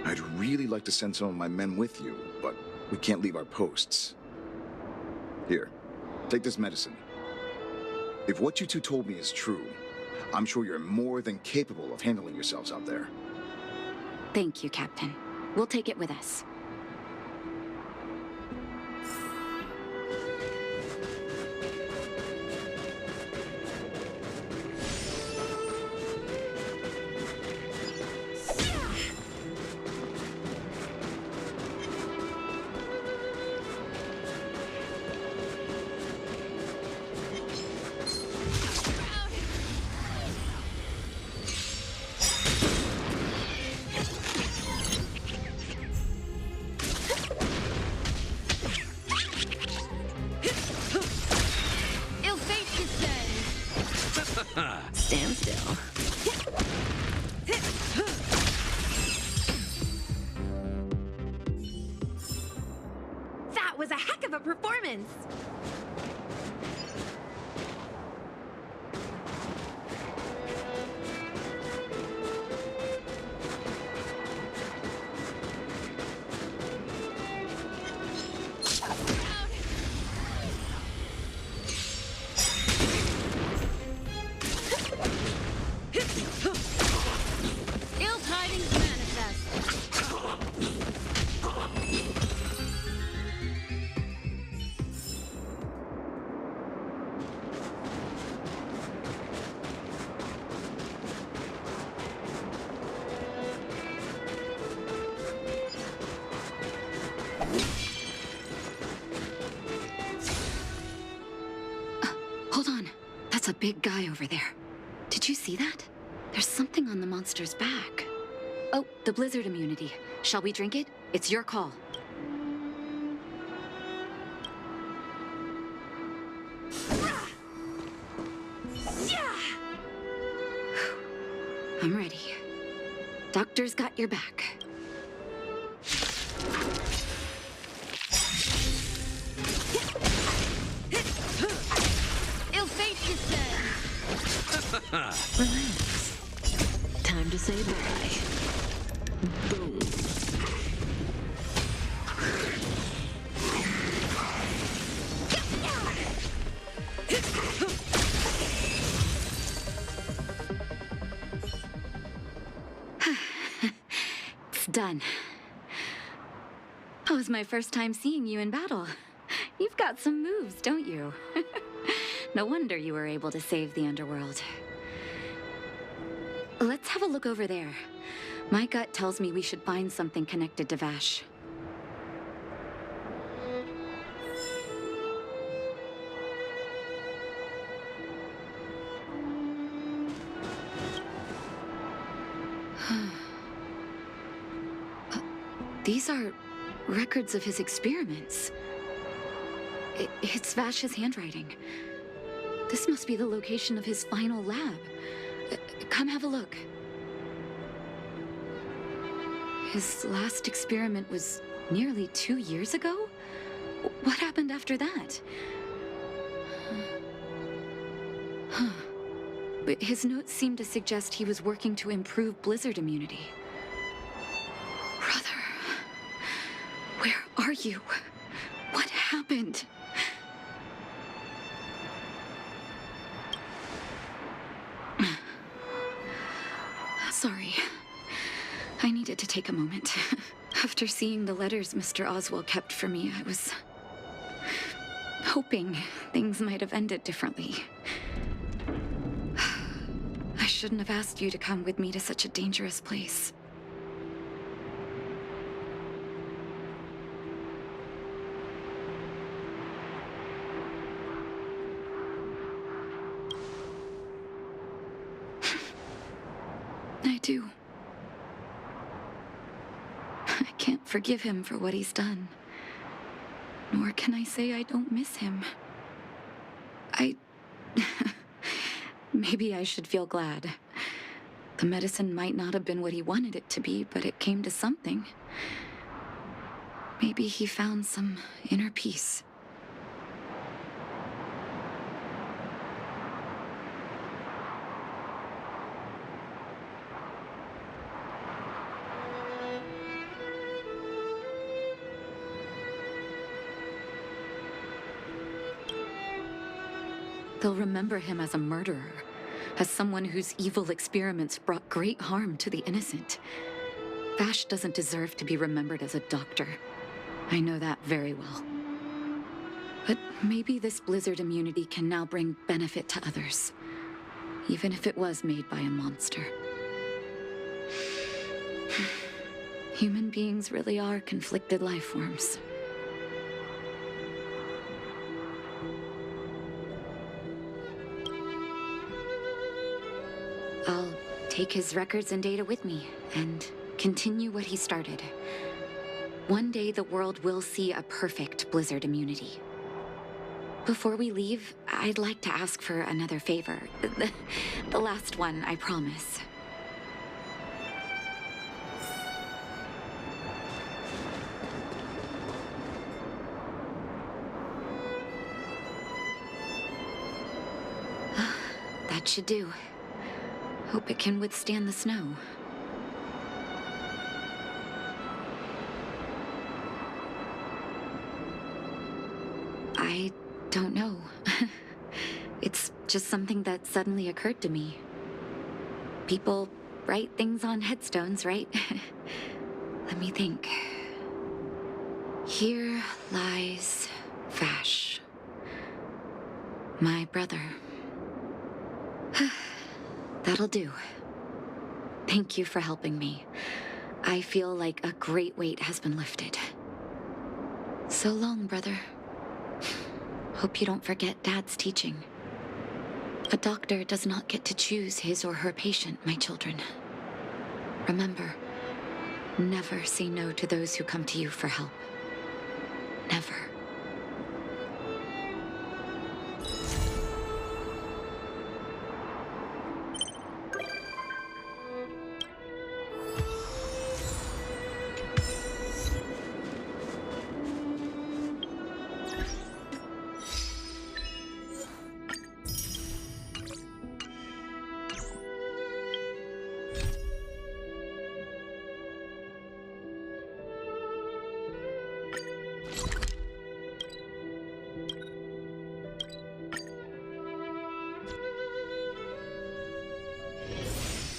I'd really like to send some of my men with you, but we can't leave our posts. Here, take this medicine. If what you two told me is true, I'm sure you're more than capable of handling yourselves out there. Thank you, Captain. We'll take it with us. Stand still. That was a heck of a performance! That's a big guy over there. Did you see that? There's something on the monster's back. Oh, the blizzard immunity. Shall we drink it? It's your call. I'm ready. Doctor's got your back. Ill fate descends. Relax. Time to say bye. Boom. It's done. That was my first time seeing you in battle. You've got some moves, don't you? No wonder you were able to save the underworld. Let's have a look over there. My gut tells me we should find something connected to Vash. These are records of his experiments. It's Vash's handwriting. This must be the location of his final lab. Come have a look. His last experiment was nearly 2 years ago? What happened after that? But his notes seem to suggest he was working to improve blizzard immunity. Brother, where are you? What happened? Sorry. I needed to take a moment. After seeing the letters Mr. Oswald kept for me, I was hoping things might have ended differently. I shouldn't have asked you to come with me to such a dangerous place. I do. I can't forgive him for what he's done. Nor can I say I don't miss him. Maybe I should feel glad. The medicine might not have been what he wanted it to be, but it came to something. Maybe he found some inner peace. They'll remember him as a murderer, as someone whose evil experiments brought great harm to the innocent. Vash doesn't deserve to be remembered as a doctor. I know that very well. But maybe this blizzard immunity can now bring benefit to others, even if it was made by a monster. Human beings really are conflicted life forms. I'll take his records and data with me and continue what he started. One day the world will see a perfect blizzard immunity. Before we leave, I'd like to ask for another favor. The last one, I promise. That should do. Hope it can withstand the snow. I don't know. It's just something that suddenly occurred to me. People write things on headstones, right? Let me think. Here lies Vash, my brother. That'll do. Thank you for helping me. I feel like a great weight has been lifted. So long, brother. Hope you don't forget Dad's teaching. A doctor does not get to choose his or her patient, my children. Remember, never say no to those who come to you for help. Never.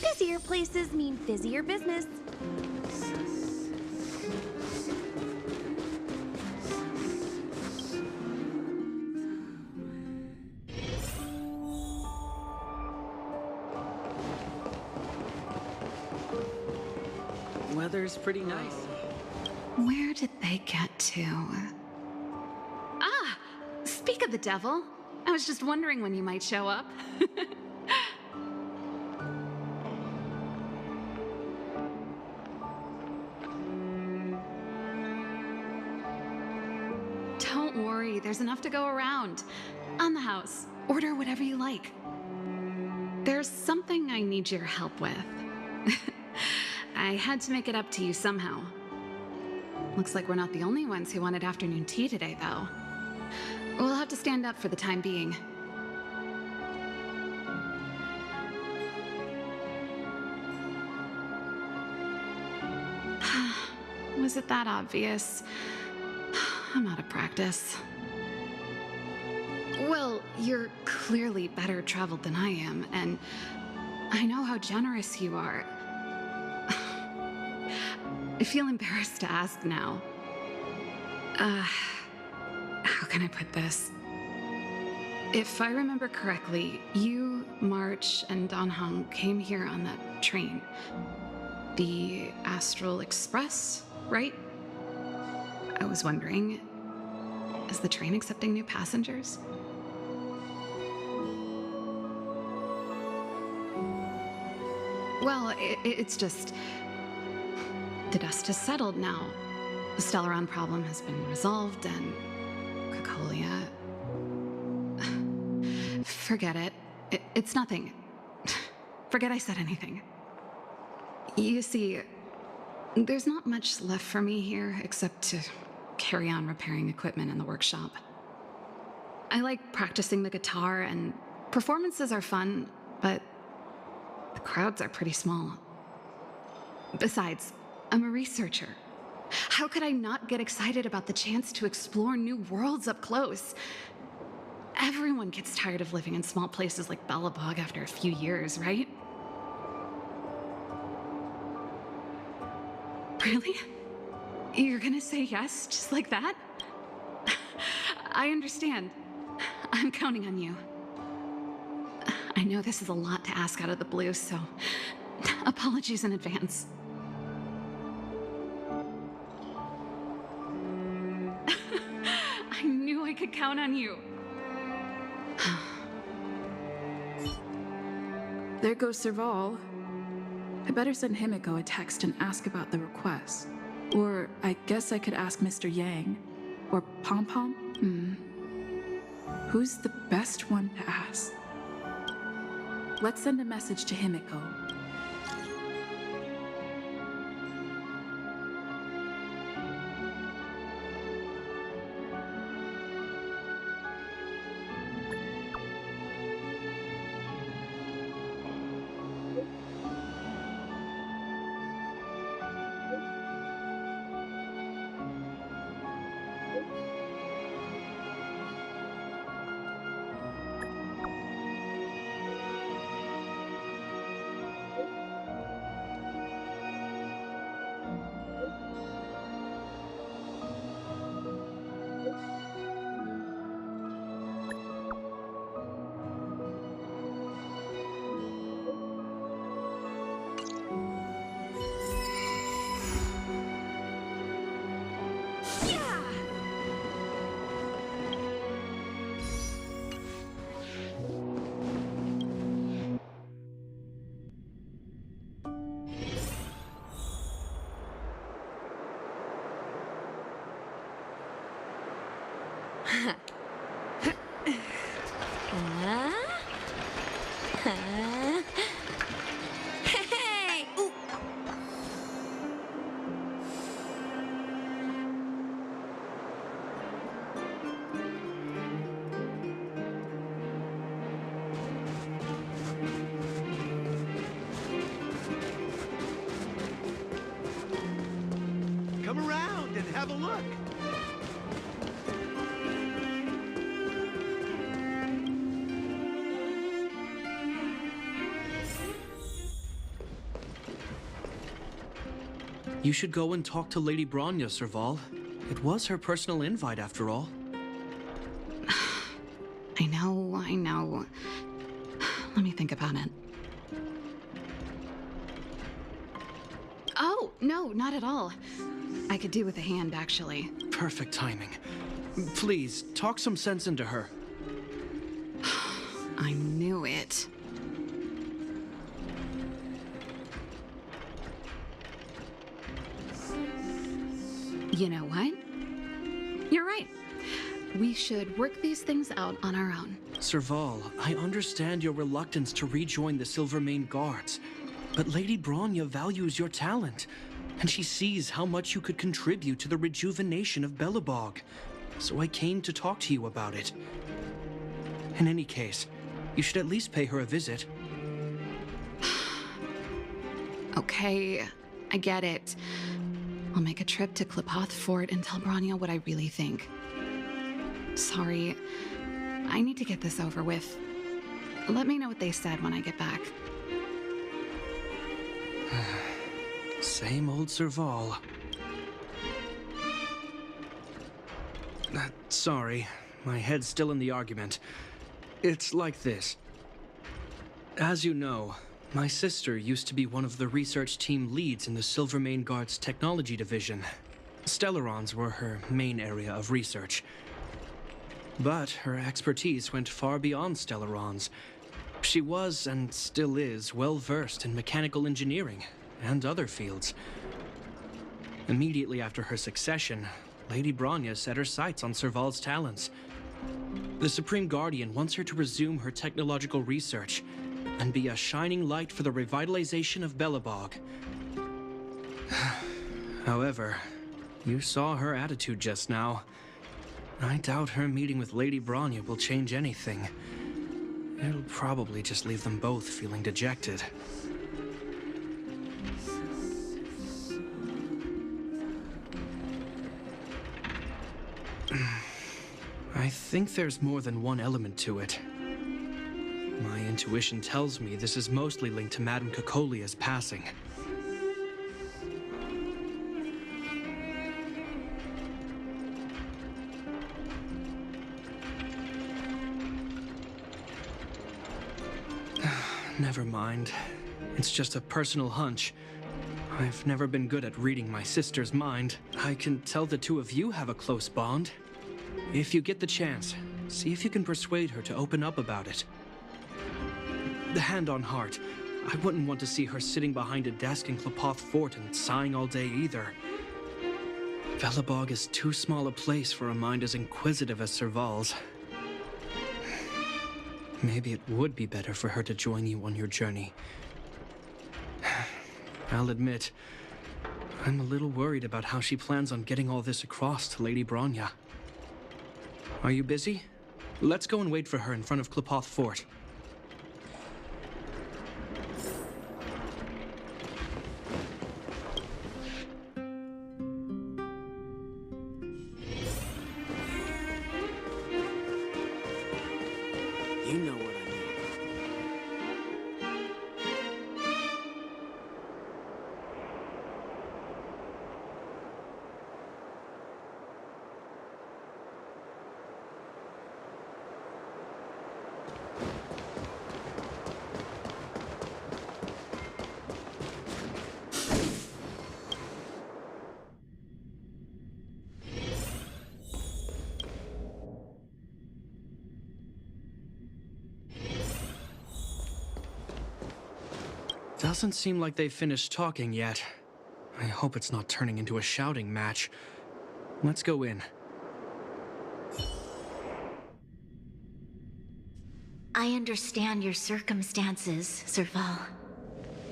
Busier places mean busier business. Weather's pretty nice. Where did they get to? Ah! Speak of the devil. I was just wondering when you might show up. Don't worry, there's enough to go around. On the house, order whatever you like. There's something I need your help with. I had to make it up to you somehow. Looks like we're not the only ones who wanted afternoon tea today, though. We'll have to stand up for the time being. Was it that obvious? I'm out of practice. Well, you're clearly better traveled than I am, and I know how generous you are. I feel embarrassed to ask now. How can I put this? If I remember correctly, you, March, and Don Hung came here on that train. The Astral Express, right? I was wondering, is the train accepting new passengers? Well, it's just... the dust has settled now. The Stellaron problem has been resolved, and... Cacolia... Forget it. It's nothing. Forget I said anything. You see, there's not much left for me here except to carry on repairing equipment in the workshop. I like practicing the guitar, and performances are fun, but the crowds are pretty small. Besides, I'm a researcher. How could I not get excited about the chance to explore new worlds up close? Everyone gets tired of living in small places like Bellabog after a few years, right? Really? You're gonna say yes, just like that? I understand. I'm counting on you. I know this is a lot to ask out of the blue, so apologies in advance. I knew I could count on you. There goes Serval. I better send Himiko a text and ask about the request. Or I guess I could ask Mr. Yang. Or Pom Pom? Who's the best one to ask? Let's send a message to Himiko. Hey! Ooh. Come around and have a look. You should go and talk to Lady Bronya, Serval. It was her personal invite, after all. I know. Let me think about it. Oh, no, not at all. I could do with a hand, actually. Perfect timing. Please, talk some sense into her. I knew it. You know what? You're right. We should work these things out on our own. Serval, I understand your reluctance to rejoin the Silvermane Guards, but Lady Bronya values your talent, and she sees how much you could contribute to the rejuvenation of Belobog. So I came to talk to you about it. In any case, you should at least pay her a visit. Okay, I get it. I'll make a trip to Klepoth Fort and tell Bronya what I really think. Sorry, I need to get this over with. Let me know what they said when I get back. Same old Serval. Sorry, my head's still in the argument. It's like this. As you know, my sister used to be one of the research team leads in the Silvermane Guard's technology division. Stellarons were her main area of research. But her expertise went far beyond Stellarons. She was, and still is, well-versed in mechanical engineering and other fields. Immediately after her succession, Lady Bronya set her sights on Serval's talents. The Supreme Guardian wants her to resume her technological research and be a shining light for the revitalization of Belobog. However, you saw her attitude just now. I doubt her meeting with Lady Bronya will change anything. It'll probably just leave them both feeling dejected. I think there's more than one element to it. My intuition tells me this is mostly linked to Madame Cocolia's passing. Never mind. It's just a personal hunch. I've never been good at reading my sister's mind. I can tell the two of you have a close bond. If you get the chance, see if you can persuade her to open up about it. Hand on heart, I wouldn't want to see her sitting behind a desk in Klepoth Fort and sighing all day either. Belobog is too small a place for a mind as inquisitive as Serval's. Maybe it would be better for her to join you on your journey. I'll admit, I'm a little worried about how she plans on getting all this across to Lady Bronya. Are you busy? Let's go and wait for her in front of Klepoth Fort. You know what I mean. Doesn't seem like they've finished talking yet. I hope it's not turning into a shouting match. Let's go in. I understand your circumstances, Serval.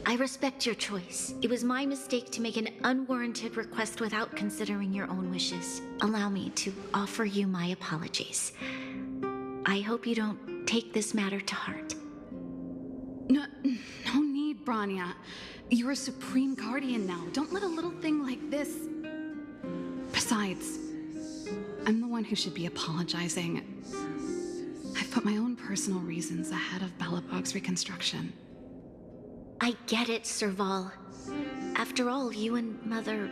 I respect your choice. It was my mistake to make an unwarranted request without considering your own wishes. Allow me to offer you my apologies. I hope you don't take this matter to heart. No need, Branya. You're a supreme guardian now. Don't let a little thing like this... Besides, I'm the one who should be apologizing. I've put my own personal reasons ahead of Balabog's reconstruction. I get it, Serval. After all, you and Mother...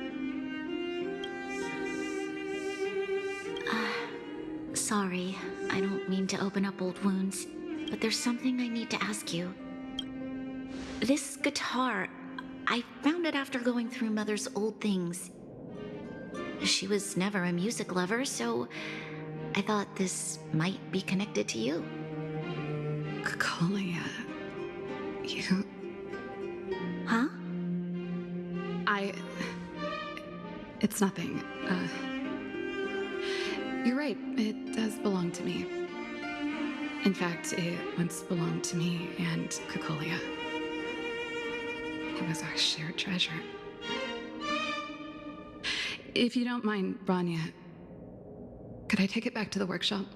Sorry, I don't mean to open up old wounds, but there's something I need to ask you. This guitar, I found it after going through Mother's old things. She was never a music lover, so I thought this might be connected to you. Kakolia, you... Huh? It's nothing. You're right, it does belong to me. In fact, it once belonged to me and Kakolia. It was our shared treasure. If you don't mind, Branya, could I take it back to the workshop?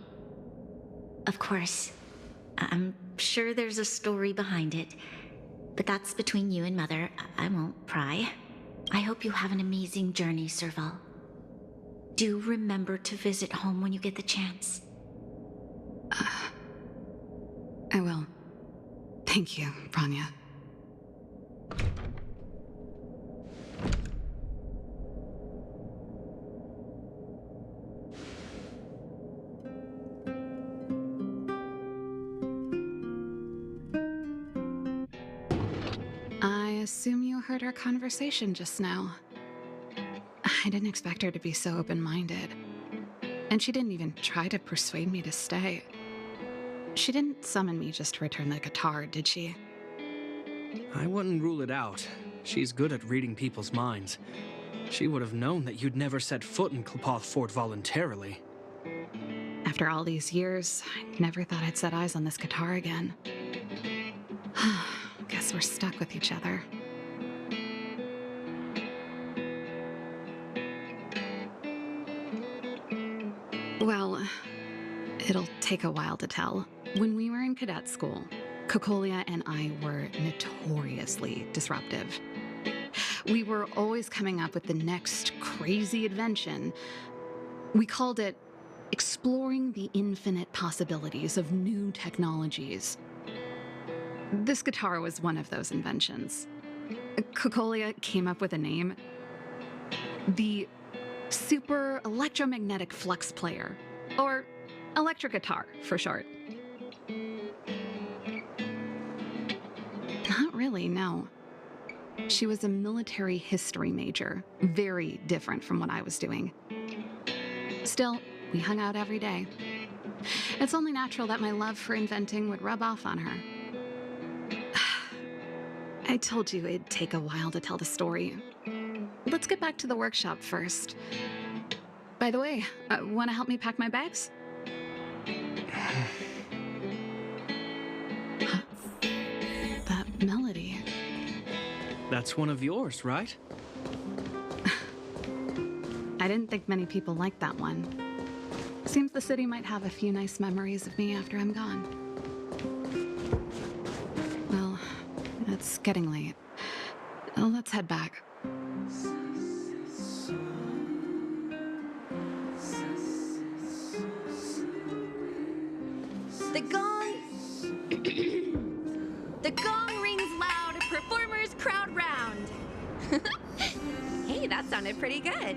Of course. I'm sure there's a story behind it. But that's between you and Mother. I won't pry. I hope you have an amazing journey, Serval. Do remember to visit home when you get the chance. I will. Thank you, Branya. I assume you heard our conversation just now. I didn't expect her to be so open-minded. And she didn't even try to persuade me to stay. She didn't summon me just to return the guitar, did she? I wouldn't rule it out. She's good at reading people's minds. She would have known that you'd never set foot in Klepoth Fort voluntarily. After all these years, I never thought I'd set eyes on this guitar again. Guess we're stuck with each other. Well, it'll take a while to tell. When we were in cadet school, Kakolia and I were notoriously disruptive. We were always coming up with the next crazy invention. We called it exploring the infinite possibilities of new technologies. This guitar was one of those inventions. Kakolia came up with a name. The Super Electromagnetic Flux Player, or electric guitar for short. Not really, no. She was a military history major, very different from what I was doing. Still, we hung out every day. It's only natural that my love for inventing would rub off on her. I told you it'd take a while to tell the story. Let's get back to the workshop first. By the way, want to help me pack my bags? That melody. That's one of yours, right? I didn't think many people liked that one. Seems the city might have a few nice memories of me after I'm gone. Well, it's getting late. Let's head back. The gong... The gong rings loud, performers crowd round. Hey, that sounded pretty good.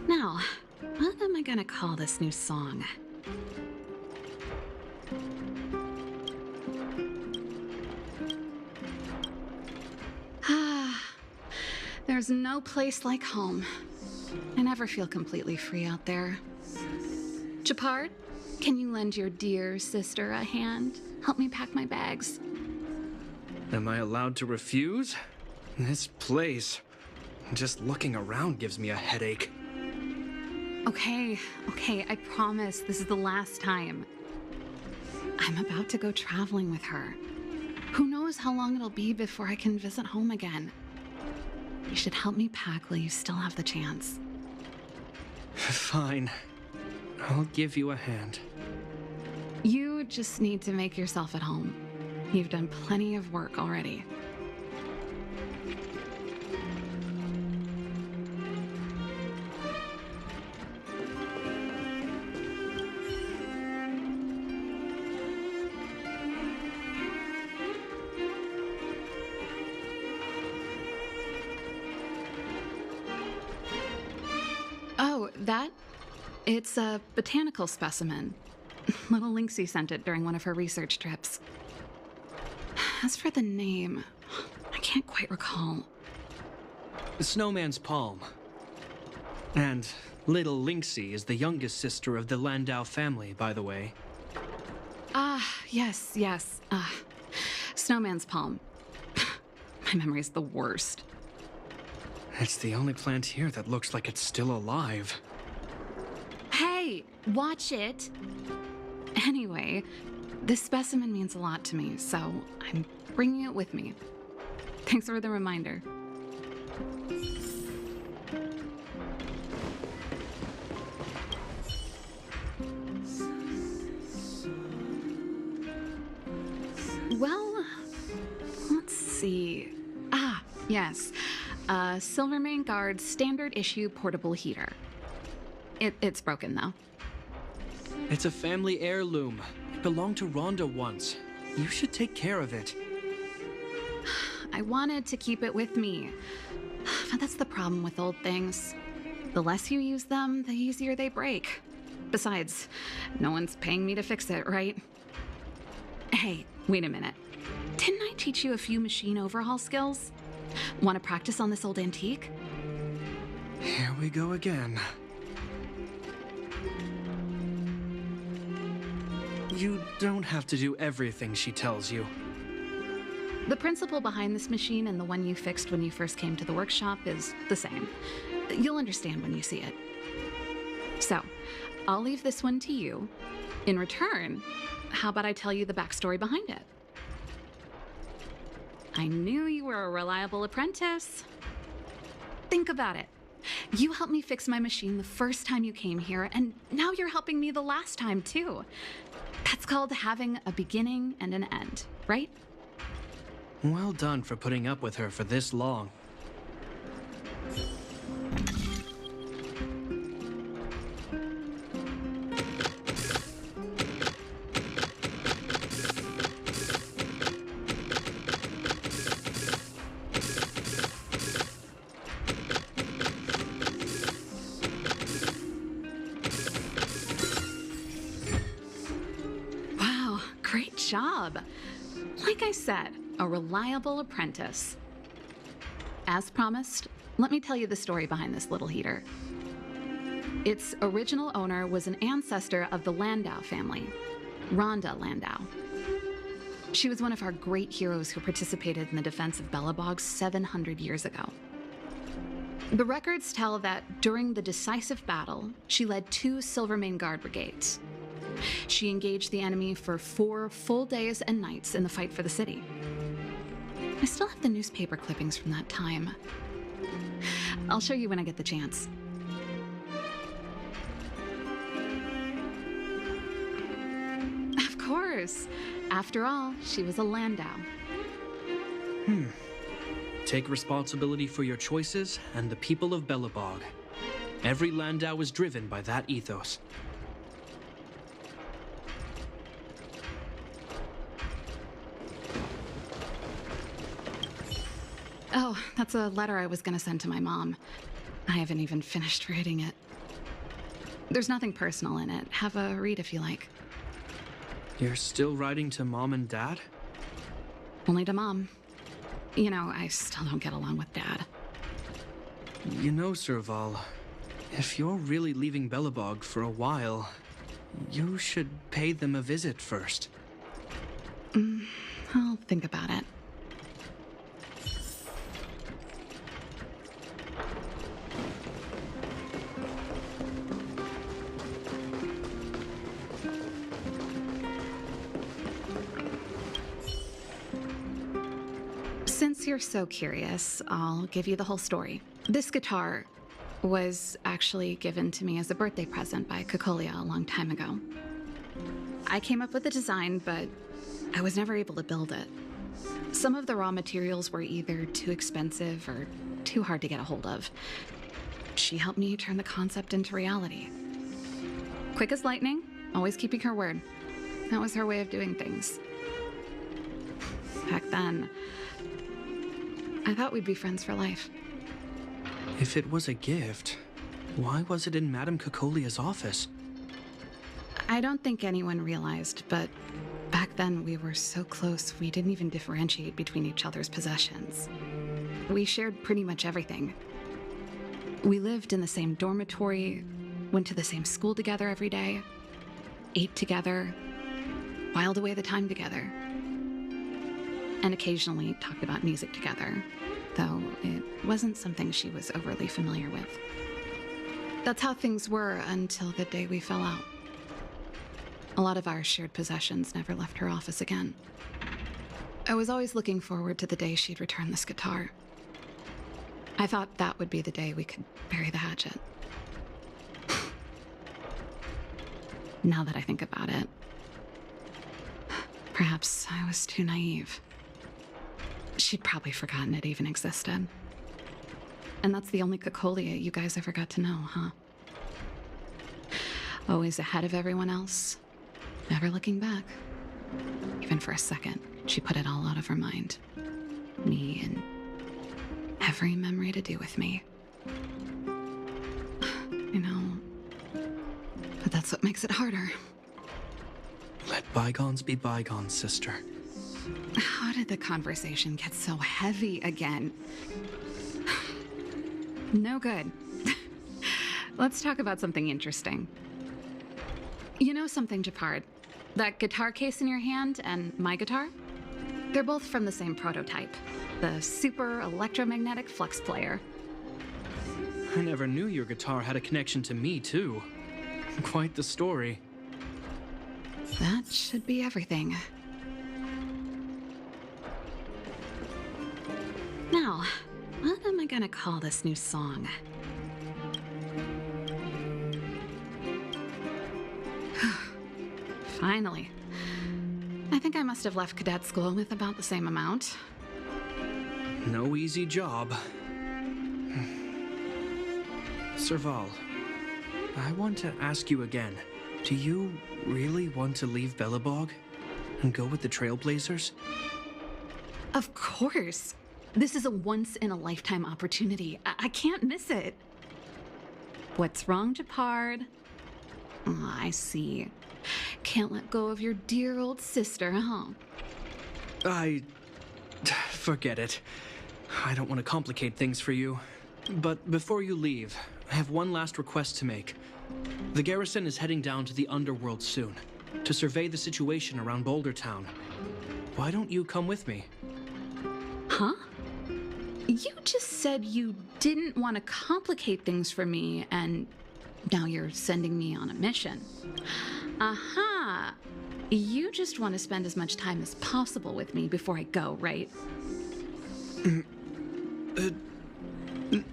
Now, what am I gonna call this new song? There's no place like home. I never feel completely free out there. Gepard, can you lend your dear sister a hand? Help me pack my bags. Am I allowed to refuse? This place, just looking around gives me a headache. Okay, I promise this is the last time. I'm about to go traveling with her. Who knows how long it'll be before I can visit home again. You should help me pack while you still have the chance. Fine. I'll give you a hand. You just need to make yourself at home. You've done plenty of work already. Oh, that? It's a botanical specimen. Little Lynxie sent it during one of her research trips. As for the name, I can't quite recall. The Snowman's Palm. And Little Lynxie is the youngest sister of the Landau family, by the way. Yes. Snowman's Palm. My memory's the worst. It's the only plant here that looks like it's still alive. Hey, watch it! Anyway, this specimen means a lot to me, so I'm bringing it with me. Thanks for the reminder. Well, let's see. Yes. Silvermane Guard's standard issue portable heater. It's broken, though. It's a family heirloom. It belonged to Rhonda once. You should take care of it. I wanted to keep it with me. But that's the problem with old things. The less you use them, the easier they break. Besides, no one's paying me to fix it, right? Hey, wait a minute. Didn't I teach you a few machine overhaul skills? Want to practice on this old antique? Here we go again. You don't have to do everything she tells you. The principle behind this machine and the one you fixed when you first came to the workshop is the same. You'll understand when you see it. So, I'll leave this one to you. In return, how about I tell you the backstory behind it? I knew you were a reliable apprentice. Think about it. You helped me fix my machine the first time you came here, and now you're helping me the last time, too. That's called having a beginning and an end, right? Well done for putting up with her for this long. Great job. Like I said, a reliable apprentice. As promised, let me tell you the story behind this little heater. Its original owner was an ancestor of the Landau family, Rhonda Landau. She was one of our great heroes who participated in the defense of Belobog 700 years ago. The records tell that during the decisive battle, she led 2 Silvermane Guard brigades. She engaged the enemy for 4 full days and nights in the fight for the city. I still have the newspaper clippings from that time. I'll show you when I get the chance. Of course. After all, she was a Landau. Take responsibility for your choices and the people of Belobog. Every Landau is driven by that ethos. Oh, that's a letter I was gonna send to my mom. I haven't even finished reading it. There's nothing personal in it. Have a read if you like. You're still writing to Mom and Dad? Only to Mom. You know, I still don't get along with Dad. You know, Serval, if you're really leaving Belobog for a while, you should pay them a visit first. I'll think about it. Since you're so curious, I'll give you the whole story. This guitar was actually given to me as a birthday present by Cocolia a long time ago. I came up with the design, but I was never able to build it. Some of the raw materials were either too expensive or too hard to get a hold of. She helped me turn the concept into reality. Quick as lightning, always keeping her word. That was her way of doing things. Back then, I thought we'd be friends for life. If it was a gift, why was it in Madame Cocolia's office? I don't think anyone realized, but back then we were so close we didn't even differentiate between each other's possessions. We shared pretty much everything. We lived in the same dormitory, went to the same school together every day, ate together, whiled away the time together, and occasionally talked about music together, though it wasn't something she was overly familiar with. That's how things were until the day we fell out. A lot of our shared possessions never left her office again. I was always looking forward to the day she'd return this guitar. I thought that would be the day we could bury the hatchet. Now that I think about it, perhaps I was too naive. She'd probably forgotten it even existed. And that's the only Cocolia you guys ever got to know, huh? Always ahead of everyone else, never looking back. Even for a second, she put it all out of her mind. Me and every memory to do with me. You know, but that's what makes it harder. Let bygones be bygones, sister. How did the conversation get so heavy again? No good. Let's talk about something interesting. You know something, Gepard? That guitar case in your hand and my guitar? They're both from the same prototype. The super electromagnetic flux player. I never knew your guitar had a connection to me, too. Quite the story. That should be everything. Now, what am I gonna call this new song? Finally. I think I must have left cadet school with about the same amount. No easy job. Serval, I want to ask you again. Do you really want to leave Belobog and go with the Trailblazers? Of course. This is a once-in-a-lifetime opportunity. I can't miss it. What's wrong, Gepard? Oh, I see. Can't let go of your dear old sister, huh? Forget it. I don't want to complicate things for you. But before you leave, I have one last request to make. The garrison is heading down to the underworld soon, to survey the situation around Boulder Town. Why don't you come with me? Huh? You just said you didn't want to complicate things for me, and now you're sending me on a mission. Aha! You just want to spend as much time as possible with me before I go, right?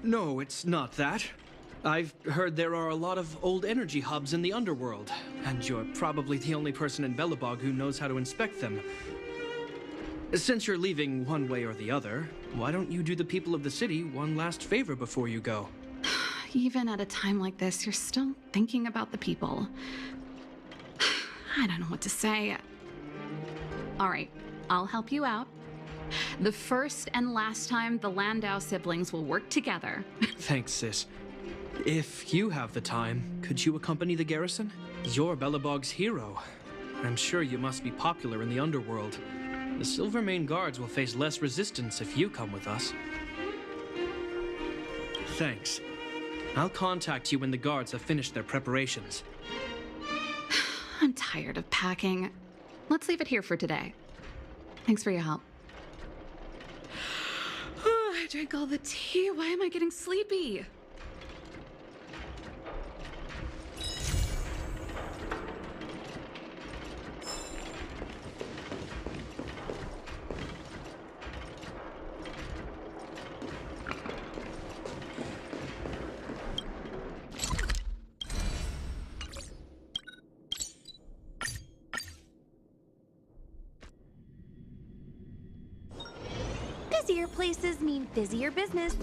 No, it's not that. I've heard there are a lot of old energy hubs in the underworld, and you're probably the only person in Belobog who knows how to inspect them. Since you're leaving one way or the other, why don't you do the people of the city one last favor before you go? Even at a time like this, you're still thinking about the people. I don't know what to say. All right, I'll help you out. The first and last time the Landau siblings will work together. Thanks, sis. If you have the time, could you accompany the garrison? You're Belobog's hero. I'm sure you must be popular in the underworld. The Silvermane Guards will face less resistance if you come with us. Thanks. I'll contact you when the guards have finished their preparations. I'm tired of packing. Let's leave it here for today. Thanks for your help. I drank all the tea. Why am I getting sleepy? Busier places mean busier business.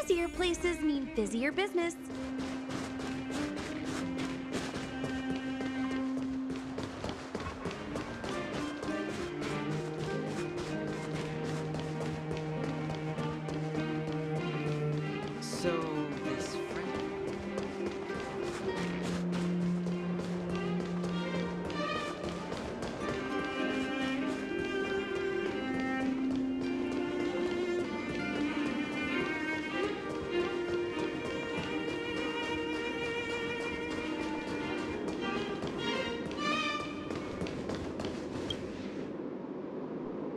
Busier places mean busier business. So, this friend...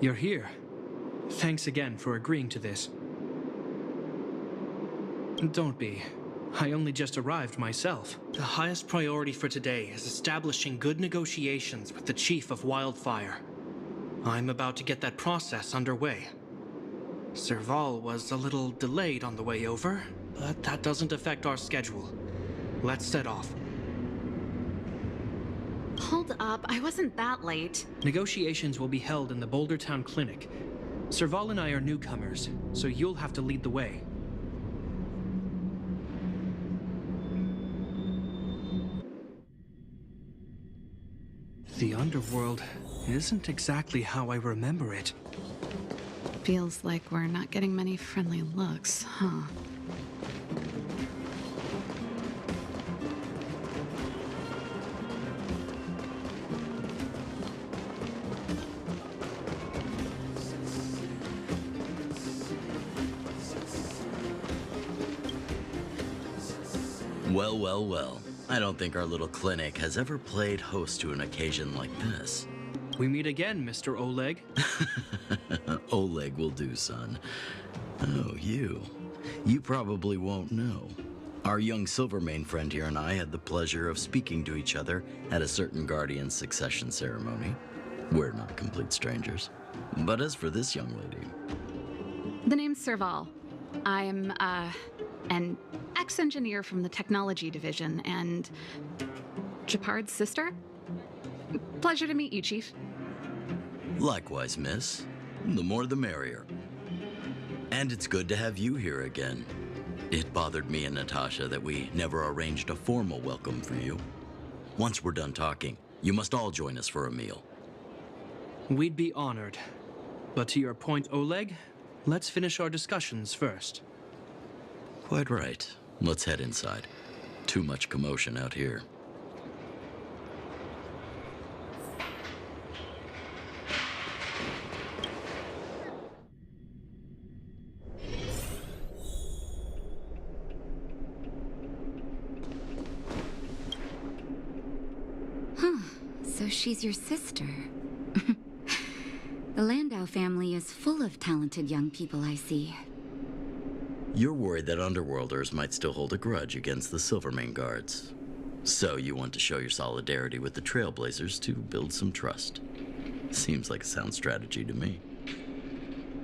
You're here. Thanks again for agreeing to this. Don't be. I only just arrived myself. The highest priority for today is establishing good negotiations with the Chief of Wildfire. I'm about to get that process underway. Serval was a little delayed on the way over, but that doesn't affect our schedule. Let's set off. Hold up, I wasn't that late. Negotiations will be held in the Boulder Town Clinic. Serval and I are newcomers, so you'll have to lead the way. The underworld isn't exactly how I remember it. Feels like we're not getting many friendly looks, huh? Well, well, well. I don't think our little clinic has ever played host to an occasion like this. We meet again, Mr. Oleg. Oleg will do, son. Oh, you. You probably won't know. Our young Silvermane friend here and I had the pleasure of speaking to each other at a certain Guardian succession ceremony. We're not complete strangers. But as for this young lady... The name's Serval. I'm, an ex-engineer from the technology division, and Gepard's sister. Pleasure to meet you, Chief. Likewise, miss. The more the merrier. And it's good to have you here again. It bothered me and Natasha that we never arranged a formal welcome for you. Once we're done talking, you must all join us for a meal. We'd be honored. But to your point, Oleg, let's finish our discussions first. Quite right. Let's head inside. Too much commotion out here. So she's your sister. The Landau family is full of talented young people, I see. You're worried that Underworlders might still hold a grudge against the Silvermane Guards. So you want to show your solidarity with the Trailblazers to build some trust. Seems like a sound strategy to me.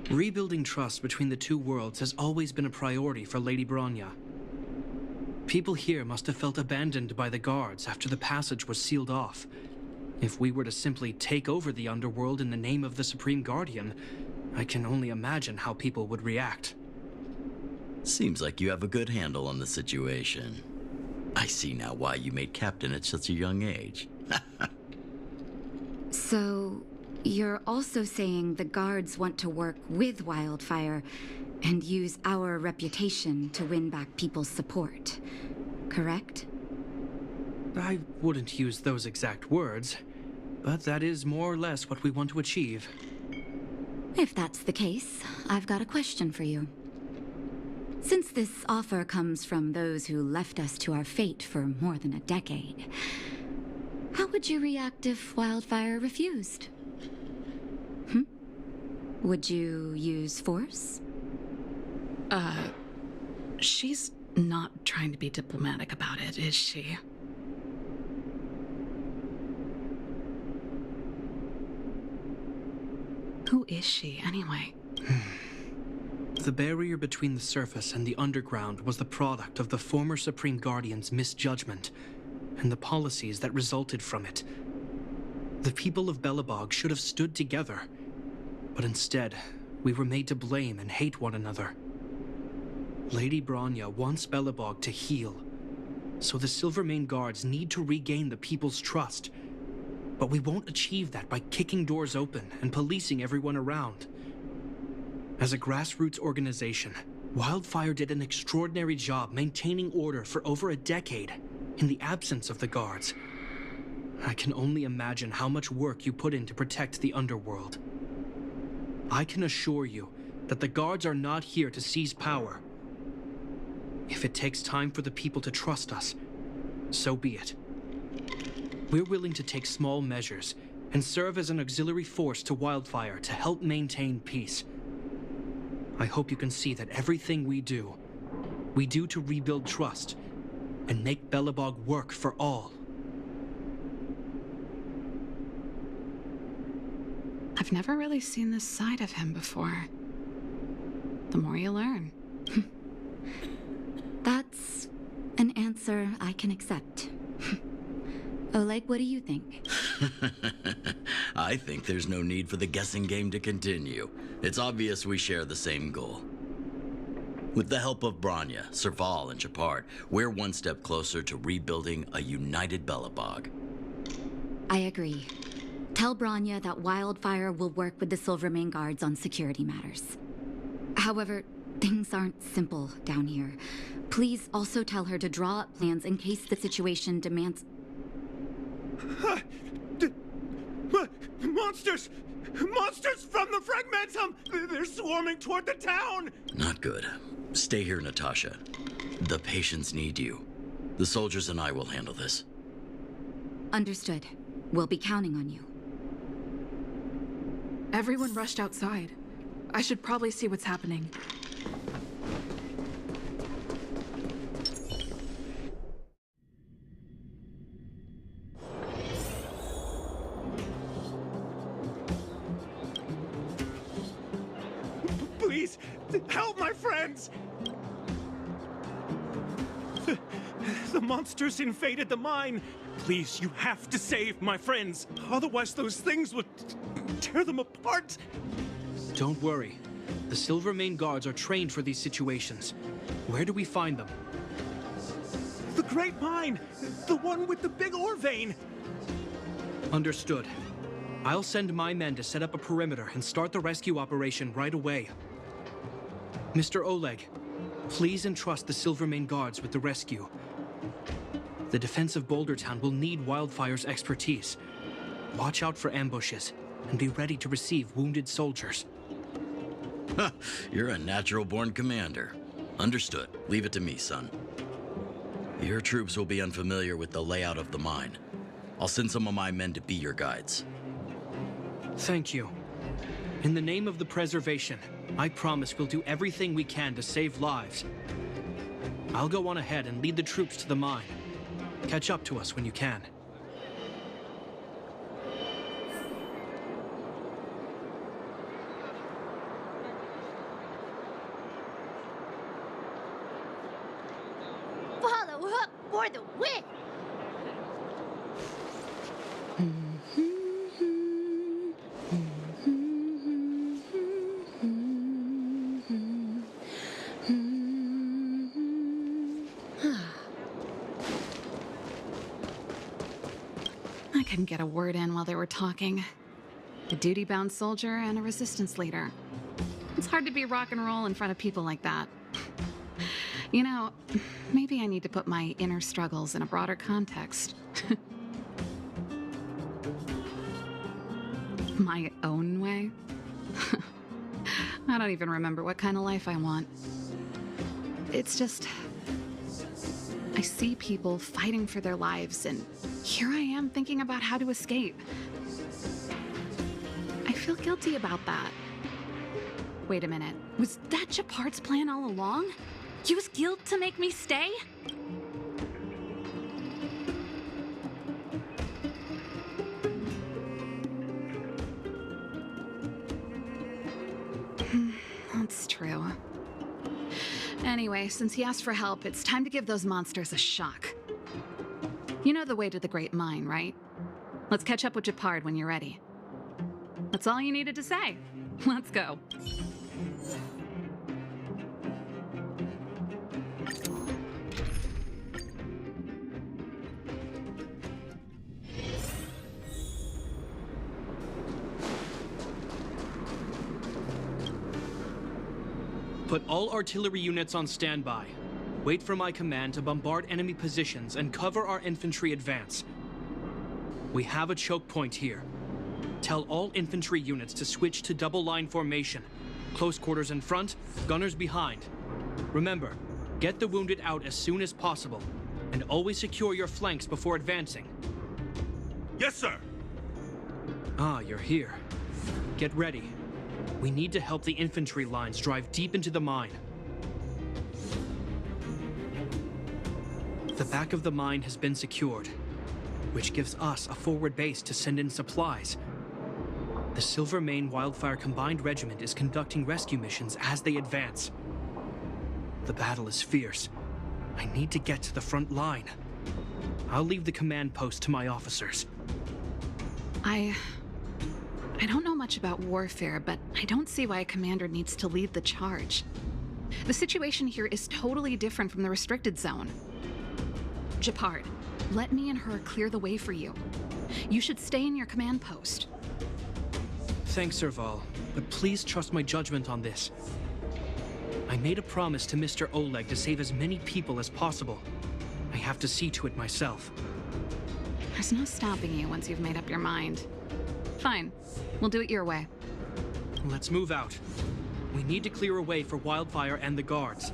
Rebuilding trust between the two worlds has always been a priority for Lady Bronya. People here must have felt abandoned by the guards after the passage was sealed off. If we were to simply take over the underworld in the name of the Supreme Guardian, I can only imagine how people would react. Seems like you have a good handle on the situation. I see now why you made captain at such a young age. So, you're also saying the guards want to work with Wildfire and use our reputation to win back people's support, correct? I wouldn't use those exact words, but that is more or less what we want to achieve. If that's the case, I've got a question for you. Since this offer comes from those who left us to our fate for more than a decade, how would you react if Wildfire refused? Would you use force? She's not trying to be diplomatic about it, is she? Who is she, anyway? The barrier between the surface and the underground was the product of the former Supreme Guardian's misjudgment and the policies that resulted from it. The people of Belobog should have stood together, but instead, we were made to blame and hate one another. Lady Bronya wants Belobog to heal, so the Silvermane Guards need to regain the people's trust. But we won't achieve that by kicking doors open and policing everyone around. As a grassroots organization, Wildfire did an extraordinary job maintaining order for over a decade in the absence of the guards. I can only imagine how much work you put in to protect the underworld. I can assure you that the guards are not here to seize power. If it takes time for the people to trust us, so be it. We're willing to take small measures and serve as an auxiliary force to Wildfire to help maintain peace. I hope you can see that everything we do to rebuild trust and make Belobog work for all. I've never really seen this side of him before. The more you learn. That's an answer I can accept. Oleg, what do you think? I think there's no need for the guessing game to continue. It's obvious we share the same goal. With the help of Bronya, Serval, and Gepard, we're one step closer to rebuilding a united Belobog. I agree. Tell Bronya that Wildfire will work with the Silvermane Guards on security matters. However, things aren't simple down here. Please also tell her to draw up plans in case the situation demands... Monsters! Monsters from the Fragmentum! They're swarming toward the town! Not good. Stay here, Natasha. The patients need you. The soldiers and I will handle this. Understood. We'll be counting on you. Everyone rushed outside. I should probably see what's happening. Please, help my friends! The monsters invaded the mine! Please, you have to save my friends! Otherwise those things would tear them apart! Don't worry. The Silvermane guards are trained for these situations. Where do we find them? The Great Mine! The one with the big ore vein! Understood. I'll send my men to set up a perimeter and start the rescue operation right away. Mr. Oleg, please entrust the Silvermane guards with the rescue. The defense of Boulder Town will need Wildfire's expertise. Watch out for ambushes and be ready to receive wounded soldiers. You're a natural-born commander. Understood. Leave it to me, son. Your troops will be unfamiliar with the layout of the mine. I'll send some of my men to be your guides. Thank you. In the name of the preservation, I promise we'll do everything we can to save lives. I'll go on ahead and lead the troops to the mine. Catch up to us when you can. Follow up for the win! I couldn't get a word in while they were talking. A duty-bound soldier and a resistance leader. It's hard to be rock and roll in front of people like that. You know, maybe I need to put my inner struggles in a broader context. My own way? I don't even remember what kind of life I want. It's just... I see people fighting for their lives, and here I am thinking about how to escape. I feel guilty about that. Wait a minute. Was that Gepard's plan all along? Use guilt to make me stay? That's true. Anyway, since he asked for help, it's time to give those monsters a shock. You know the way to the Great Mine, right? Let's catch up with Gepard when you're ready. That's all you needed to say. Let's go. Put all artillery units on standby. Wait for my command to bombard enemy positions and cover our infantry advance. We have a choke point here. Tell all infantry units to switch to double line formation. Close quarters in front, gunners behind. Remember, get the wounded out as soon as possible, and always secure your flanks before advancing. Yes, sir. Ah, you're here. Get ready. We need to help the infantry lines drive deep into the mine. The back of the mine has been secured, which gives us a forward base to send in supplies. The Silvermane Wildfire Combined Regiment is conducting rescue missions as they advance. The battle is fierce. I need to get to the front line. I'll leave the command post to my officers. I don't know much about warfare, but I don't see why a commander needs to lead the charge. The situation here is totally different from the restricted zone. Gepard, let me and her clear the way for you. You should stay in your command post. Thanks, Serval, but please trust my judgment on this. I made a promise to Mr. Oleg to save as many people as possible. I have to see to it myself. There's no stopping you once you've made up your mind. Fine. We'll do it your way. Let's move out. We need to clear a way for Wildfire and the guards.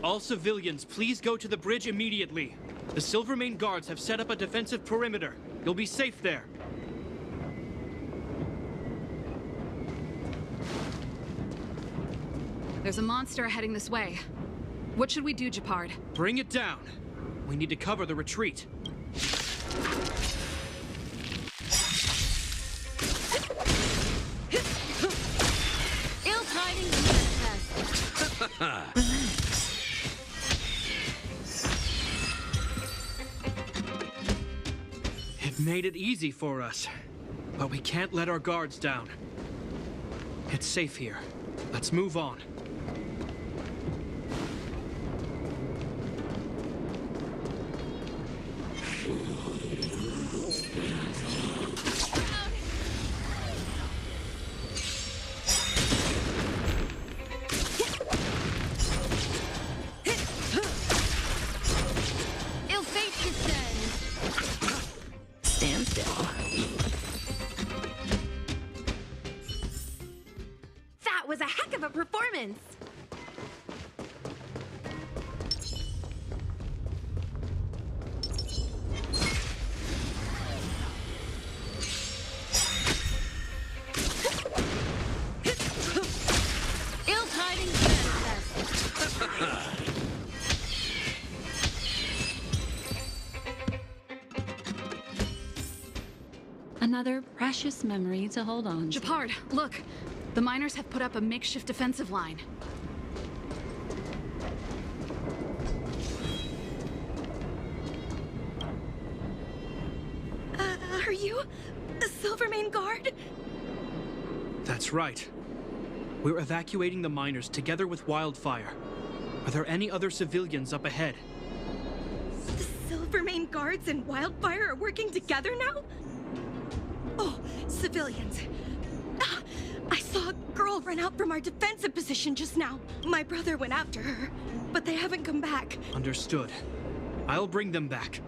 All civilians, please go to the bridge immediately. The Silvermane guards have set up a defensive perimeter. You'll be safe there. There's a monster heading this way. What should we do, Gepard? Bring it down. We need to cover the retreat. Ill tidings manifest. It made it easy for us, but we can't let our guards down. It's safe here. Let's move on. Ill fate descends. Stand still. That was a heck of a performance! Ill tidings manifest. Another precious memory to hold on to. Gepard, look! The miners have put up a makeshift defensive line. Are you a Silvermane guard? That's right. We're evacuating the miners together with Wildfire. Are there any other civilians up ahead? The Silvermane guards and Wildfire are working together now? Oh, civilians. Ah, I saw a girl run out from our defensive position just now. My brother went after her, but they haven't come back. Understood. I'll bring them back.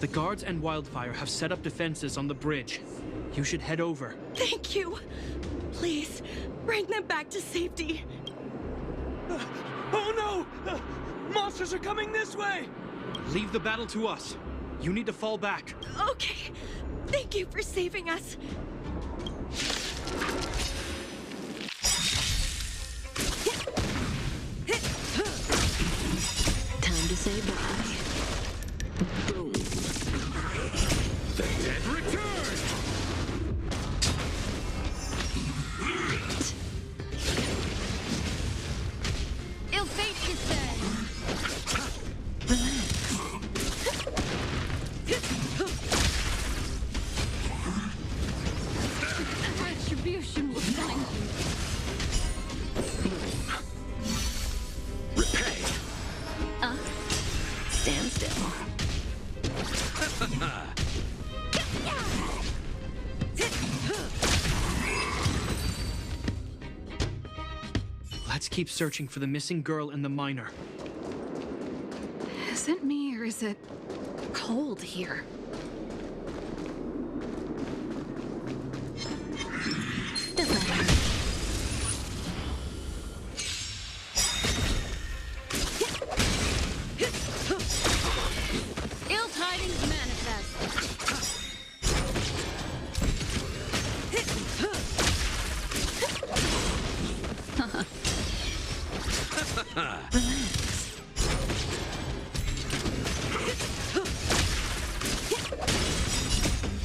The guards and Wildfire have set up defenses on the bridge. You should head over. Thank you. Please, bring them back to safety. Oh no! Monsters are coming this way! Leave the battle to us. You need to fall back. Okay. Thank you for saving us. Time to say bye. Boom. The dead return! Ill fate descends. Retribution will find you. Repay! Stand still. Let's keep searching for the missing girl and the miner. Is it me or is it cold here? Ill tidings manifest.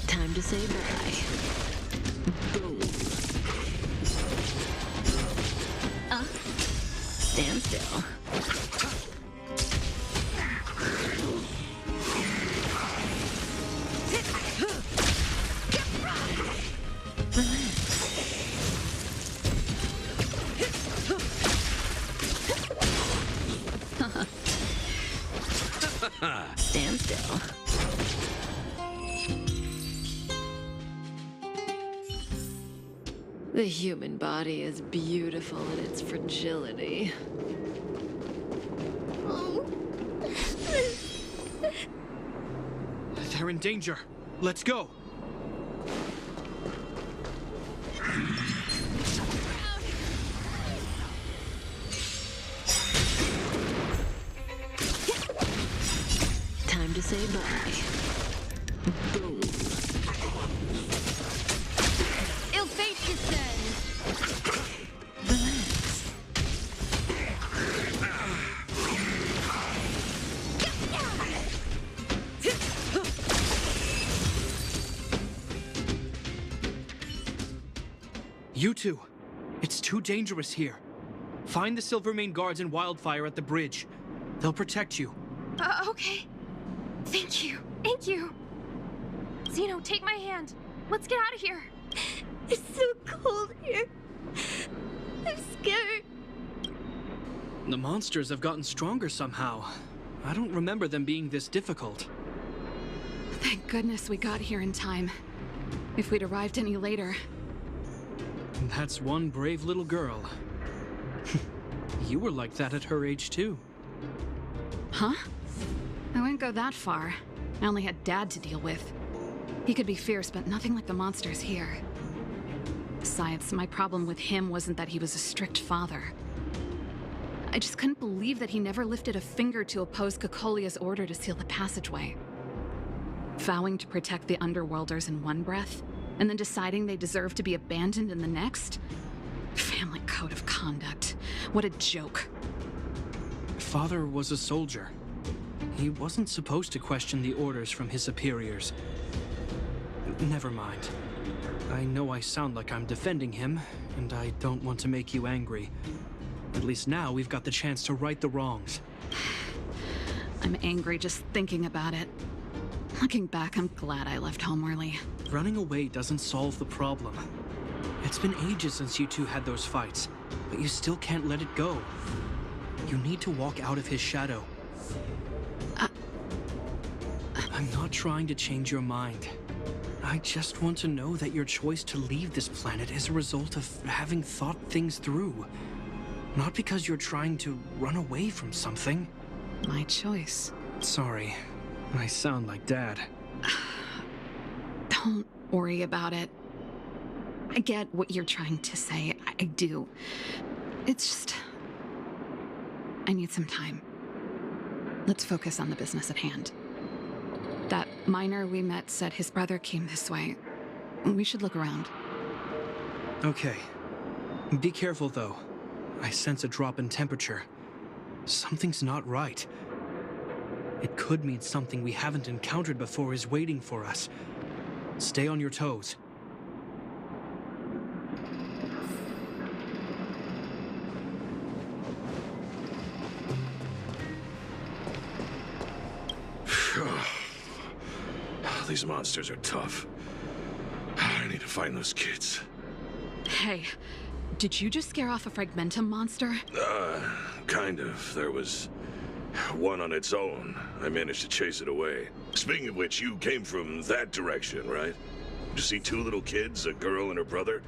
Time to say bye. Boom. Stand still. Stand still. The human body is beautiful in its fragility. They're in danger. Let's go. Time to say bye. Boom. Ill fate descends. You two, it's too dangerous here. Find the Silvermane guards and Wildfire at the bridge. They'll protect you. Okay. Thank you. Thank you. Zeno, take my hand. Let's get out of here. It's so cold here. I'm scared. The monsters have gotten stronger somehow. I don't remember them being this difficult. Thank goodness we got here in time. If we'd arrived any later... That's one brave little girl. You were like that at her age, too. Huh? I wouldn't go that far. I only had Dad to deal with. He could be fierce, but nothing like the monsters here. Besides, my problem with him wasn't that he was a strict father. I just couldn't believe that he never lifted a finger to oppose Cocolia's order to seal the passageway. Vowing to protect the Underworlders in one breath, and then deciding they deserve to be abandoned in the next? Family code of conduct. What a joke. Father was a soldier. He wasn't supposed to question the orders from his superiors. Never mind. I know I sound like I'm defending him, and I don't want to make you angry. At least now we've got the chance to right the wrongs. I'm angry just thinking about it. Looking back, I'm glad I left home early. Running away doesn't solve the problem. It's been ages since you two had those fights, but you still can't let it go. You need to walk out of his shadow. I'm not trying to change your mind. I just want to know that your choice to leave this planet is a result of having thought things through. Not because you're trying to run away from something. My choice. Sorry, I sound like Dad. Don't worry about it. I get what you're trying to say. I do. It's just... I need some time. Let's focus on the business at hand. That miner we met said his brother came this way. We should look around. Okay. Be careful, though. I sense a drop in temperature. Something's not right. It could mean something we haven't encountered before is waiting for us. Stay on your toes. These monsters are tough. I need to find those kids. Hey, did you just scare off a Fragmentum monster? Kind of. There was one on its own. I managed to chase it away. Speaking of which, you came from that direction, right? Did you see two little kids, a girl and her brother?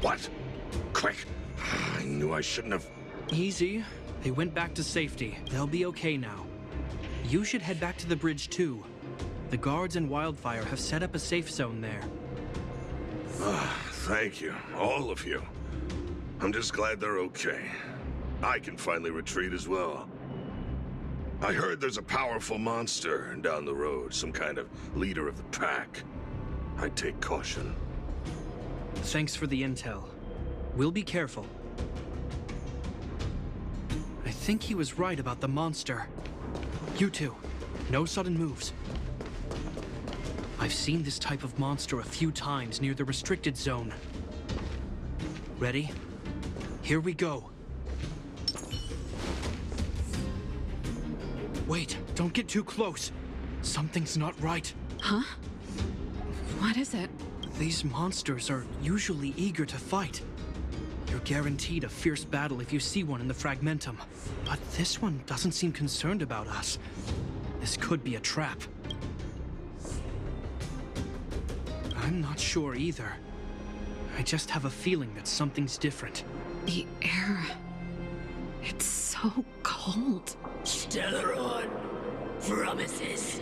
What? Quick! I knew I shouldn't have... Easy. They went back to safety. They'll be okay now. You should head back to the bridge, too. The guards and Wildfire have set up a safe zone there. Thank you, all of you. I'm just glad they're okay. I can finally retreat as well. I heard there's a powerful monster down the road, some kind of leader of the pack. I'd take caution. Thanks for the intel. We'll be careful. I think he was right about the monster. You two, no sudden moves. I've seen this type of monster a few times near the restricted zone. Ready? Here we go. Wait, don't get too close. Something's not right. Huh? What is it? These monsters are usually eager to fight. You're guaranteed a fierce battle if you see one in the Fragmentum. But this one doesn't seem concerned about us. This could be a trap. I'm not sure either. I just have a feeling that something's different. The air... it's so cold. Stellaron promises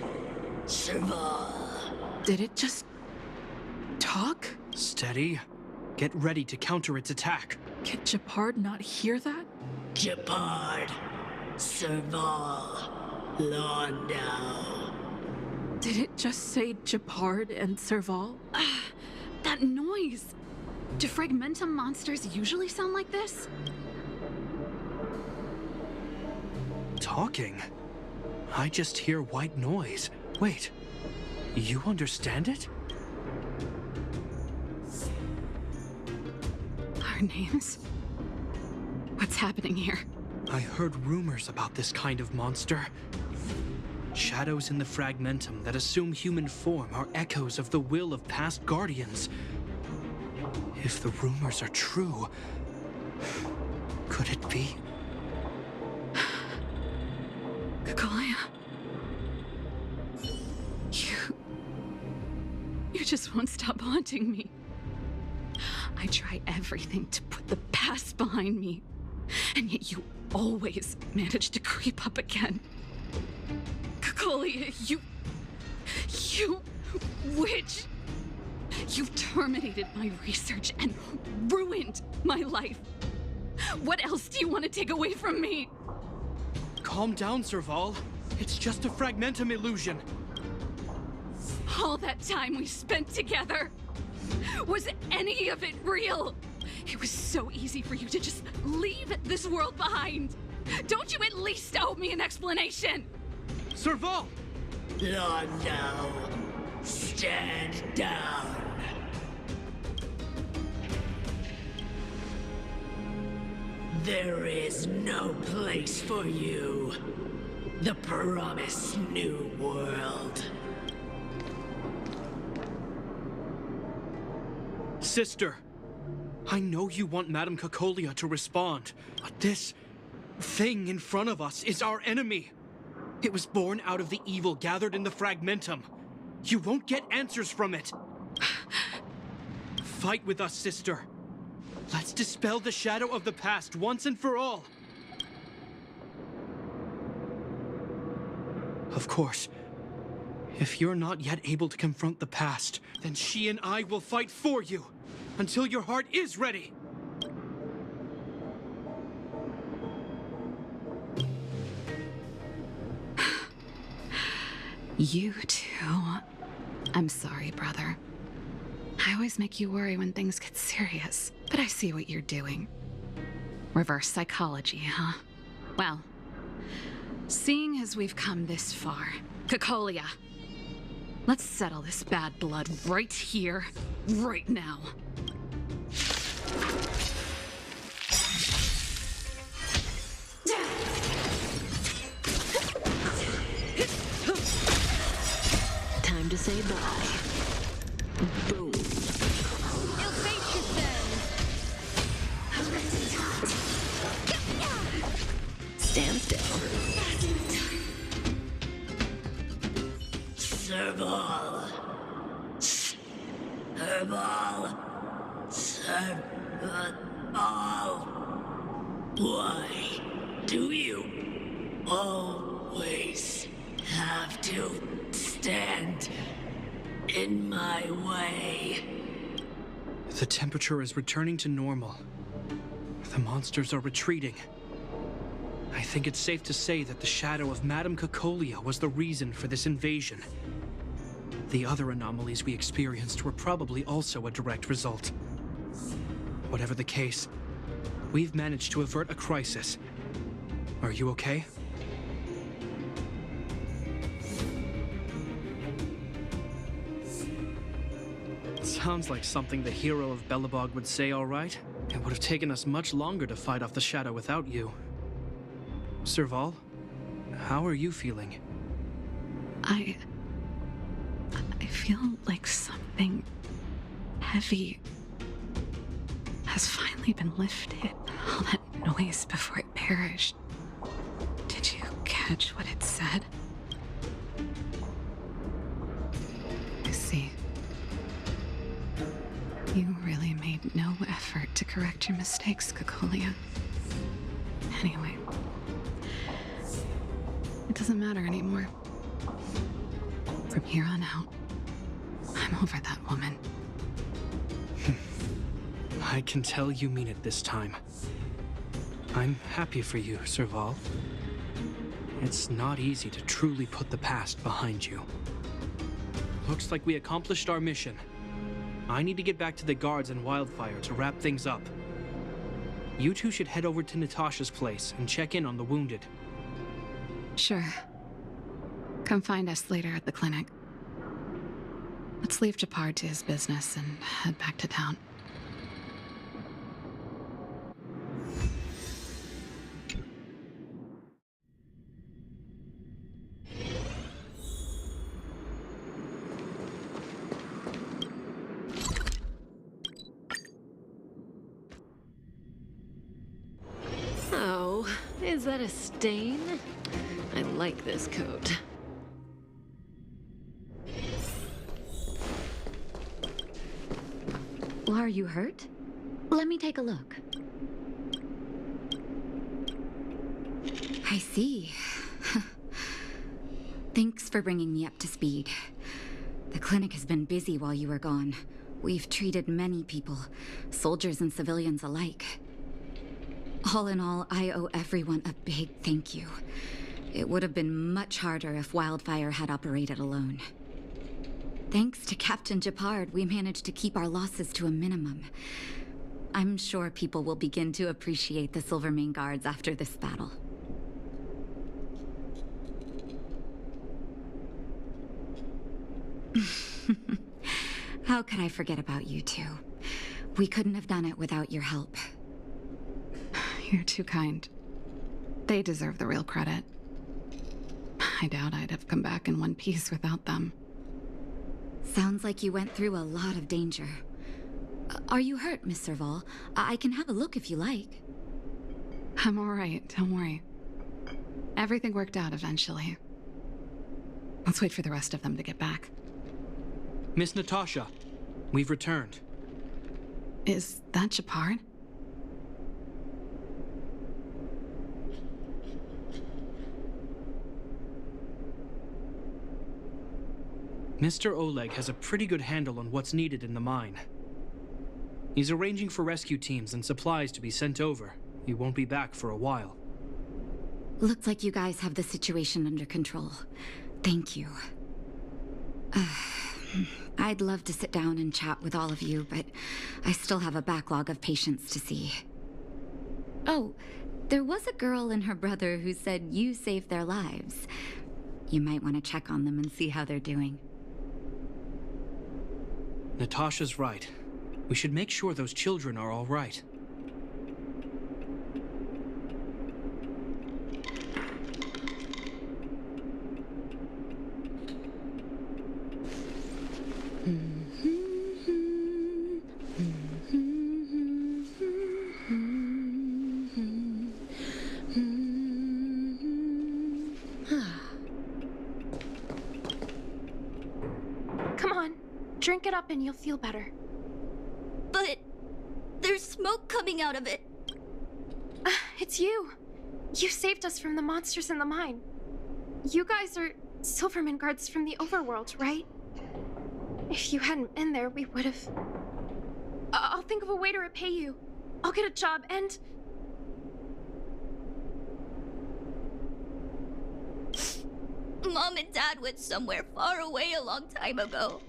survival. Did it just... talk? Steady. Get ready to counter its attack. Can Gepard not hear that? Gepard, Serval, Londo. Did it just say Gepard and Serval? That noise! Do Fragmentum monsters usually sound like this? Talking? I just hear white noise. Wait, you understand it? Our names? What's happening here? I heard rumors about this kind of monster. Shadows in the fragmentum that assume human form are echoes of the will of past guardians. If the rumors are true, could it be? Kakolia. You just won't stop haunting me. I try everything to put the past behind me, and yet you always manage to creep up again. Kakolia, you witch! You terminated my research and ruined my life. What else do you want to take away from me? Calm down, Serval. It's just a fragmentum illusion. All that time we spent together, was any of it real? It was so easy for you to just leave this world behind. Don't you at least owe me an explanation? Serval! Oh no. Stand down. There is no place for you. The promised new world. Sister, I know you want Madame Kakolia to respond, but this thing in front of us is our enemy. It was born out of the evil gathered in the fragmentum. You won't get answers from it. Fight with us, sister. Let's dispel the shadow of the past once and for all. Of course, if you're not yet able to confront the past, then she and I will fight for you until your heart is ready. You too. I'm sorry, brother. I always make you worry when things get serious, but I see what you're doing. Reverse psychology, huh? Well, seeing as we've come this far, Kakolia, let's settle this bad blood right here, right now. Time to say bye. Boom. Stand still. Serval. Serval. Serval. Why do you always have to stand in my way? The temperature is returning to normal. The monsters are retreating. I think it's safe to say that the shadow of Madame Kakolia was the reason for this invasion. The other anomalies we experienced were probably also a direct result. Whatever the case, we've managed to avert a crisis. Are you okay? Sounds like something the hero of Belobog would say, all right. It would have taken us much longer to fight off the shadow without you. Serval, how are you feeling? I feel like something heavy has finally been lifted. All that noise before it perished. Did you catch what it said? I see. You really made no effort to correct your mistakes, Kakolia. Anyway, it doesn't matter anymore. From here on out, I'm over that woman. I can tell you mean it this time. I'm happy for you, Serval. It's not easy to truly put the past behind you. Looks like we accomplished our mission. I need to get back to the guards and Wildfire to wrap things up. You two should head over to Natasha's place and check in on the wounded. Sure. Come find us later at the clinic. Let's leave Gepard to his business and head back to town. Is that a stain? I like this coat. Are you hurt? Let me take a look. I see. Thanks for bringing me up to speed. The clinic has been busy while you were gone. We've treated many people, soldiers and civilians alike. All in all, I owe everyone a big thank you. It would have been much harder if Wildfire had operated alone. Thanks to Captain Gepard, we managed to keep our losses to a minimum. I'm sure people will begin to appreciate the Silvermane Guards after this battle. How could I forget about you two? We couldn't have done it without your help. You're too kind. They deserve the real credit. I doubt I'd have come back in one piece without them. Sounds like you went through a lot of danger. Are you hurt, Miss Serval? I can have a look if you like. I'm all right, don't worry. Everything worked out eventually. Let's wait for the rest of them to get back. Miss Natasha, we've returned. Is that Gepard? Mr. Oleg has a pretty good handle on what's needed in the mine. He's arranging for rescue teams and supplies to be sent over. He won't be back for a while. Looks like you guys have the situation under control. Thank you. I'd love to sit down and chat with all of you, but I still have a backlog of patients to see. Oh, there was a girl and her brother who said you saved their lives. You might want to check on them and see how they're doing. Natasha's right. We should make sure those children are all right. Come on, drink it up and you'll feel better. But there's smoke coming out of it. It's you. You saved us from the monsters in the mine. You guys are Silvermane Guards from the overworld, right? If you hadn't been there, we would have... I'll think of a way to repay you. I'll get a job and... Mom and Dad went somewhere far away a long time ago.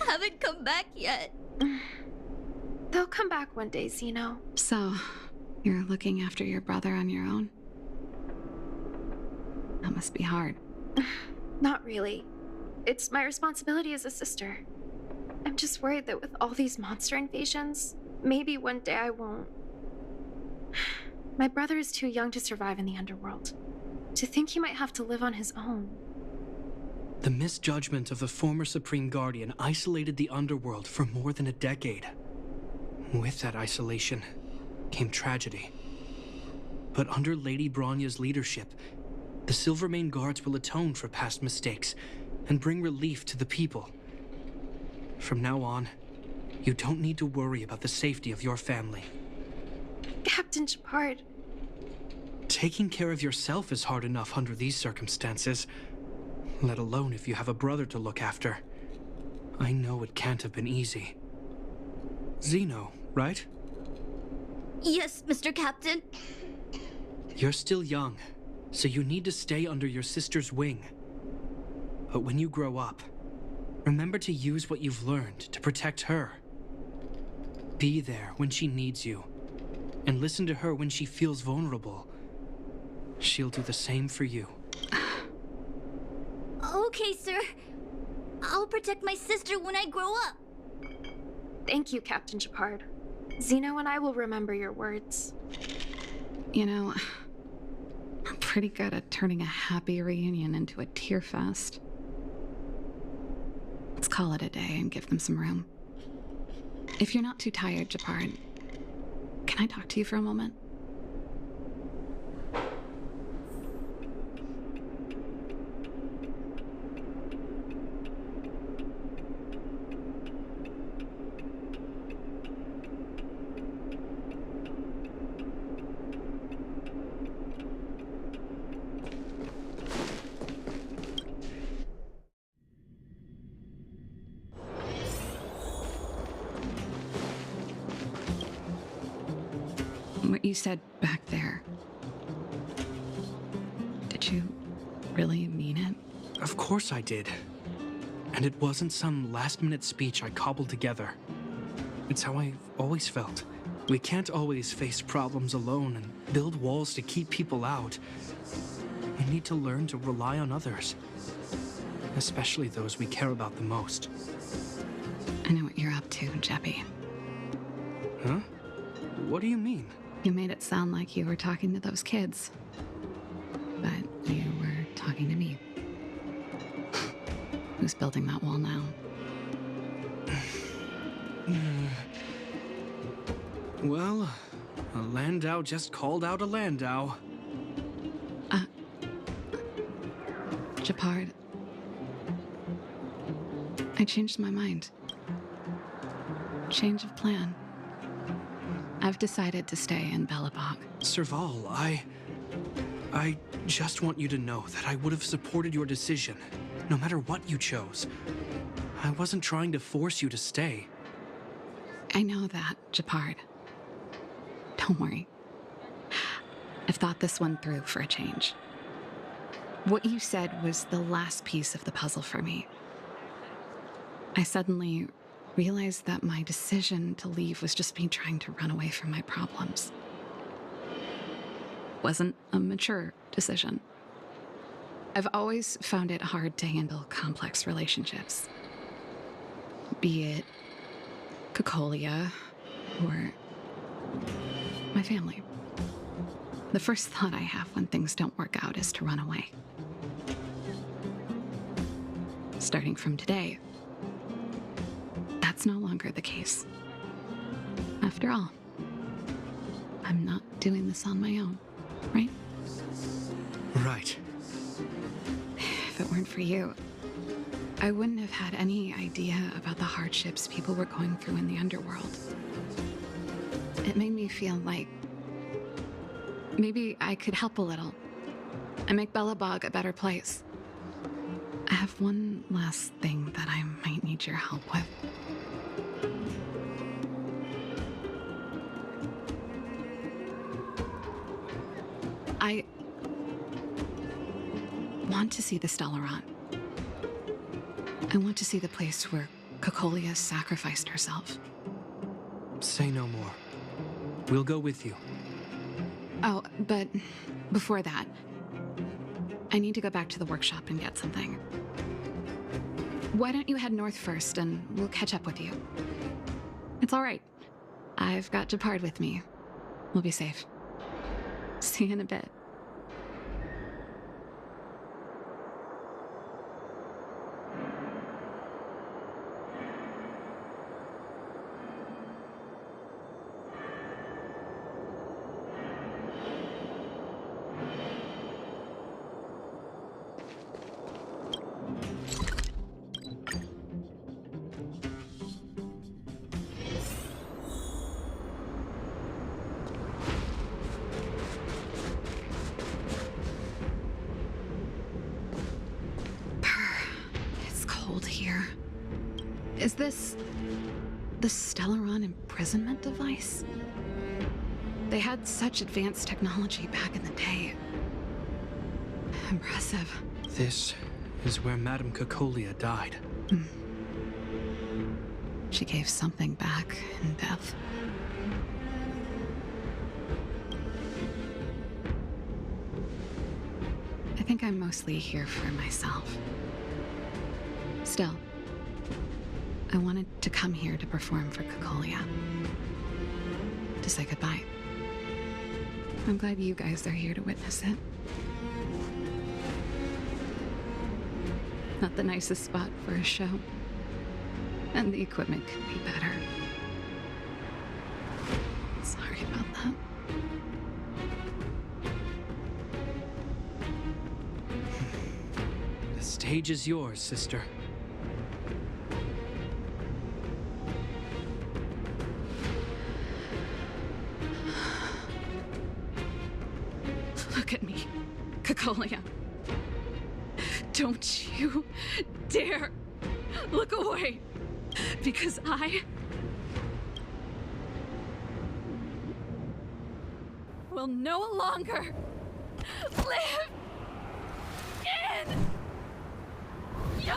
Haven't come back yet. They'll come back one day, Zeno. So, you're looking after your brother on your own? That must be hard. Not really. It's my responsibility as a sister. I'm just worried that with all these monster invasions, maybe one day I won't. My brother is too young to survive in the underworld. To think he might have to live on his own. The misjudgment of the former Supreme Guardian isolated the underworld for more than a decade. With that isolation came tragedy. But under Lady Bronya's leadership, the Silvermane Guards will atone for past mistakes and bring relief to the people. From now on, you don't need to worry about the safety of your family. Captain Gepard. Taking care of yourself is hard enough under these circumstances, let alone if you have a brother to look after. I know it can't have been easy. Zeno, right? Yes, Mr. Captain. You're still young, so you need to stay under your sister's wing. But when you grow up, remember to use what you've learned to protect her. Be there when she needs you, and listen to her when she feels vulnerable. She'll do the same for you. Okay, sir. I'll protect my sister when I grow up. Thank you, Captain Gepard. Zeno and I will remember your words. You know, I'm pretty good at turning a happy reunion into a tear fest. Let's call it a day and give them some room. If you're not too tired, Gepard, can I talk to you for a moment? you said back there, did you really mean it? Of course I did. And it wasn't some last-minute speech I cobbled together. It's how I've always felt. We can't always face problems alone and build walls to keep people out. We need to learn to rely on others, especially those we care about the most. I know what you're up to, Jeppy. Huh? What do you mean? You made it sound like you were talking to those kids. But you were talking to me. Who's building that wall now? Well, a Landau just called out a Landau. Gepard. I changed my mind. Change of plan. I've decided to stay in Belobog. Serval, I just want you to know that I would have supported your decision, no matter what you chose. I wasn't trying to force you to stay. I know that, Gepard. Don't worry. I've thought this one through for a change. What you said was the last piece of the puzzle for me. I suddenly realized that my decision to leave was just me trying to run away from my problems. Wasn't a mature decision. I've always found it hard to handle complex relationships. Be it Cocolia or my family. The first thought I have when things don't work out is to run away. Starting from today, that's no longer the case. After all, I'm not doing this on my own, right? Right. If it weren't for you, I wouldn't have had any idea about the hardships people were going through in the underworld. It made me feel like maybe I could help a little and make Belobog a better place. I have one last thing that I might need your help with. I want to see the Stellaron. I want to see the place where Cocolia sacrificed herself. Say no more. We'll go with you. Oh, but before that, I need to go back to the workshop and get something. Why don't you head north first and we'll catch up with you? It's all right. I've got Gepard with me. We'll be safe. See you in a bit. Is this the Stellaron imprisonment device? They had such advanced technology back in the day. Impressive. This is where Madame Cocolia died. She gave something back in death. I think I'm mostly here for myself. Still, I wanted to come here to perform for Cocolia. To say goodbye. I'm glad you guys are here to witness it. Not the nicest spot for a show. And the equipment could be better. Sorry about that. The stage is yours, sister. Look at me, Cocolia. Don't you dare look away, because will no longer live in your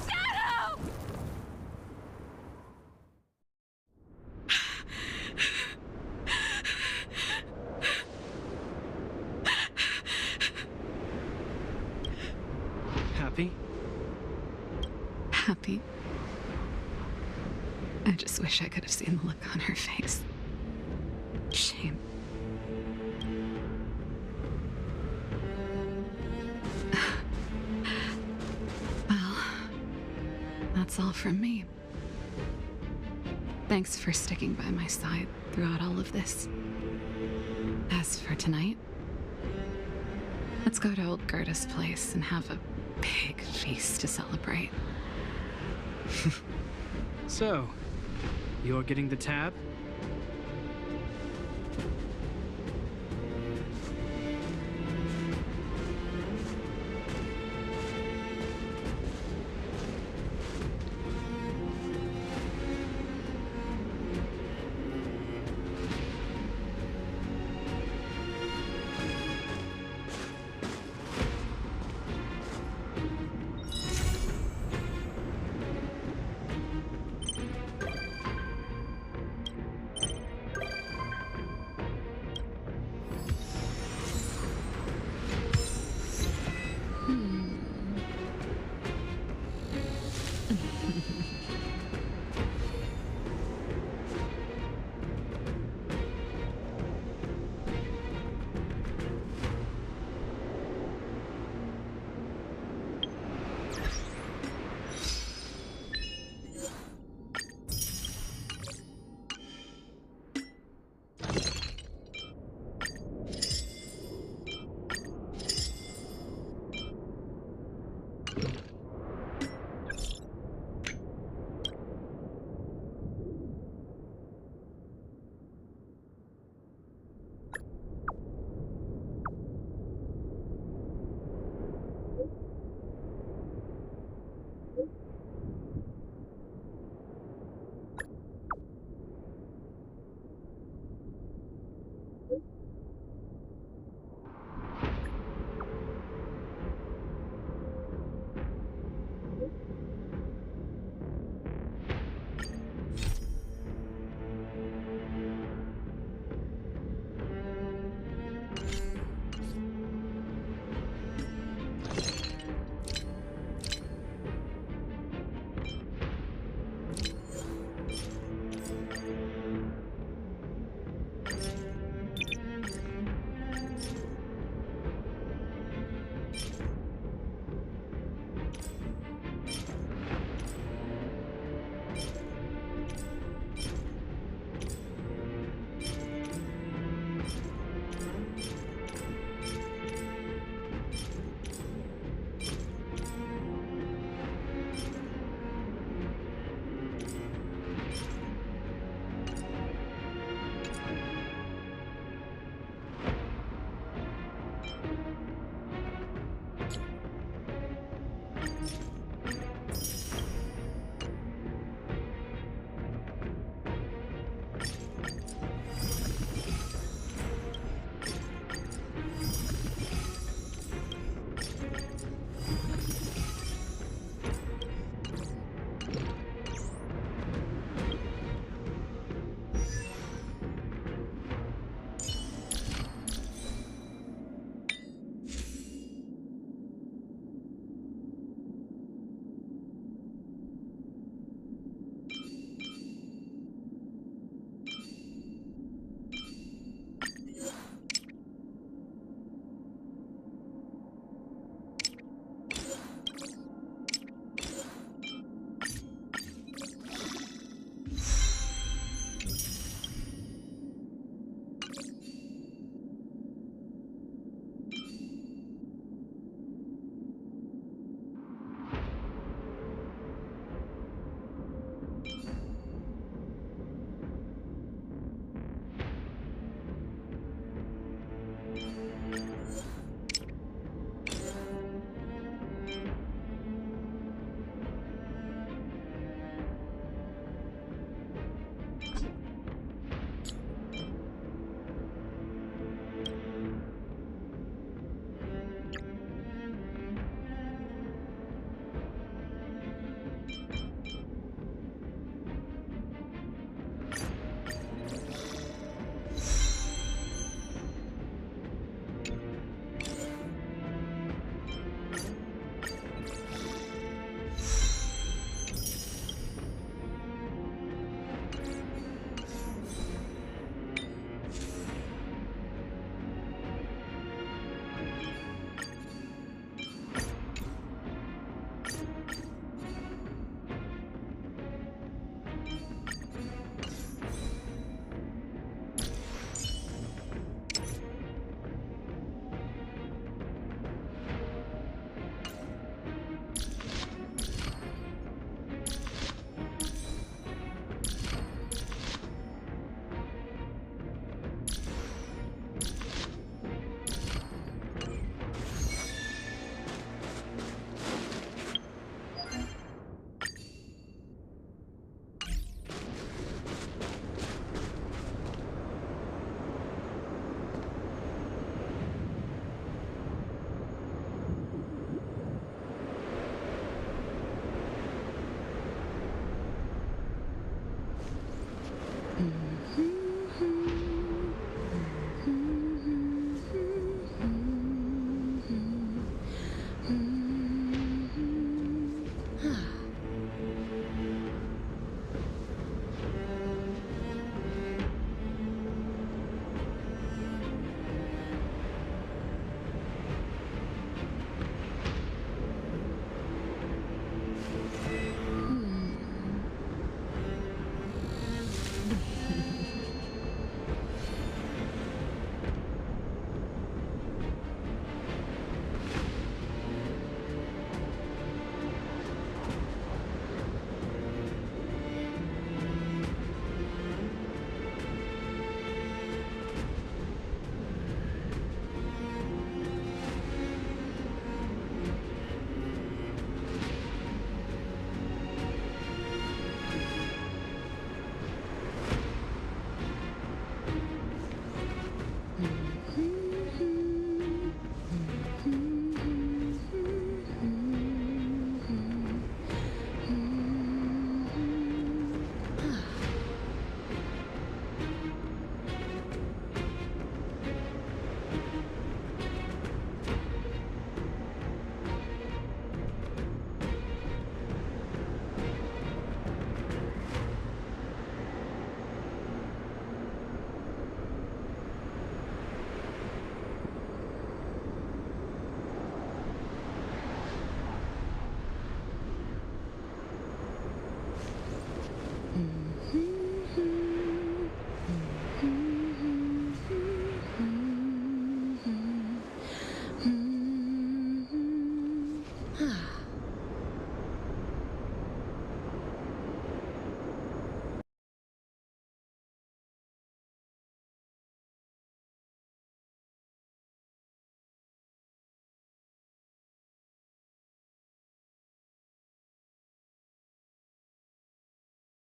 shadow! Happy? Happy. I just wish I could have seen the look on her face. Shame. Well, that's all from me. Thanks for sticking by my side throughout all of this. As for tonight, let's go to old Gerda's place and have a big feast to celebrate. So, you're getting the tab?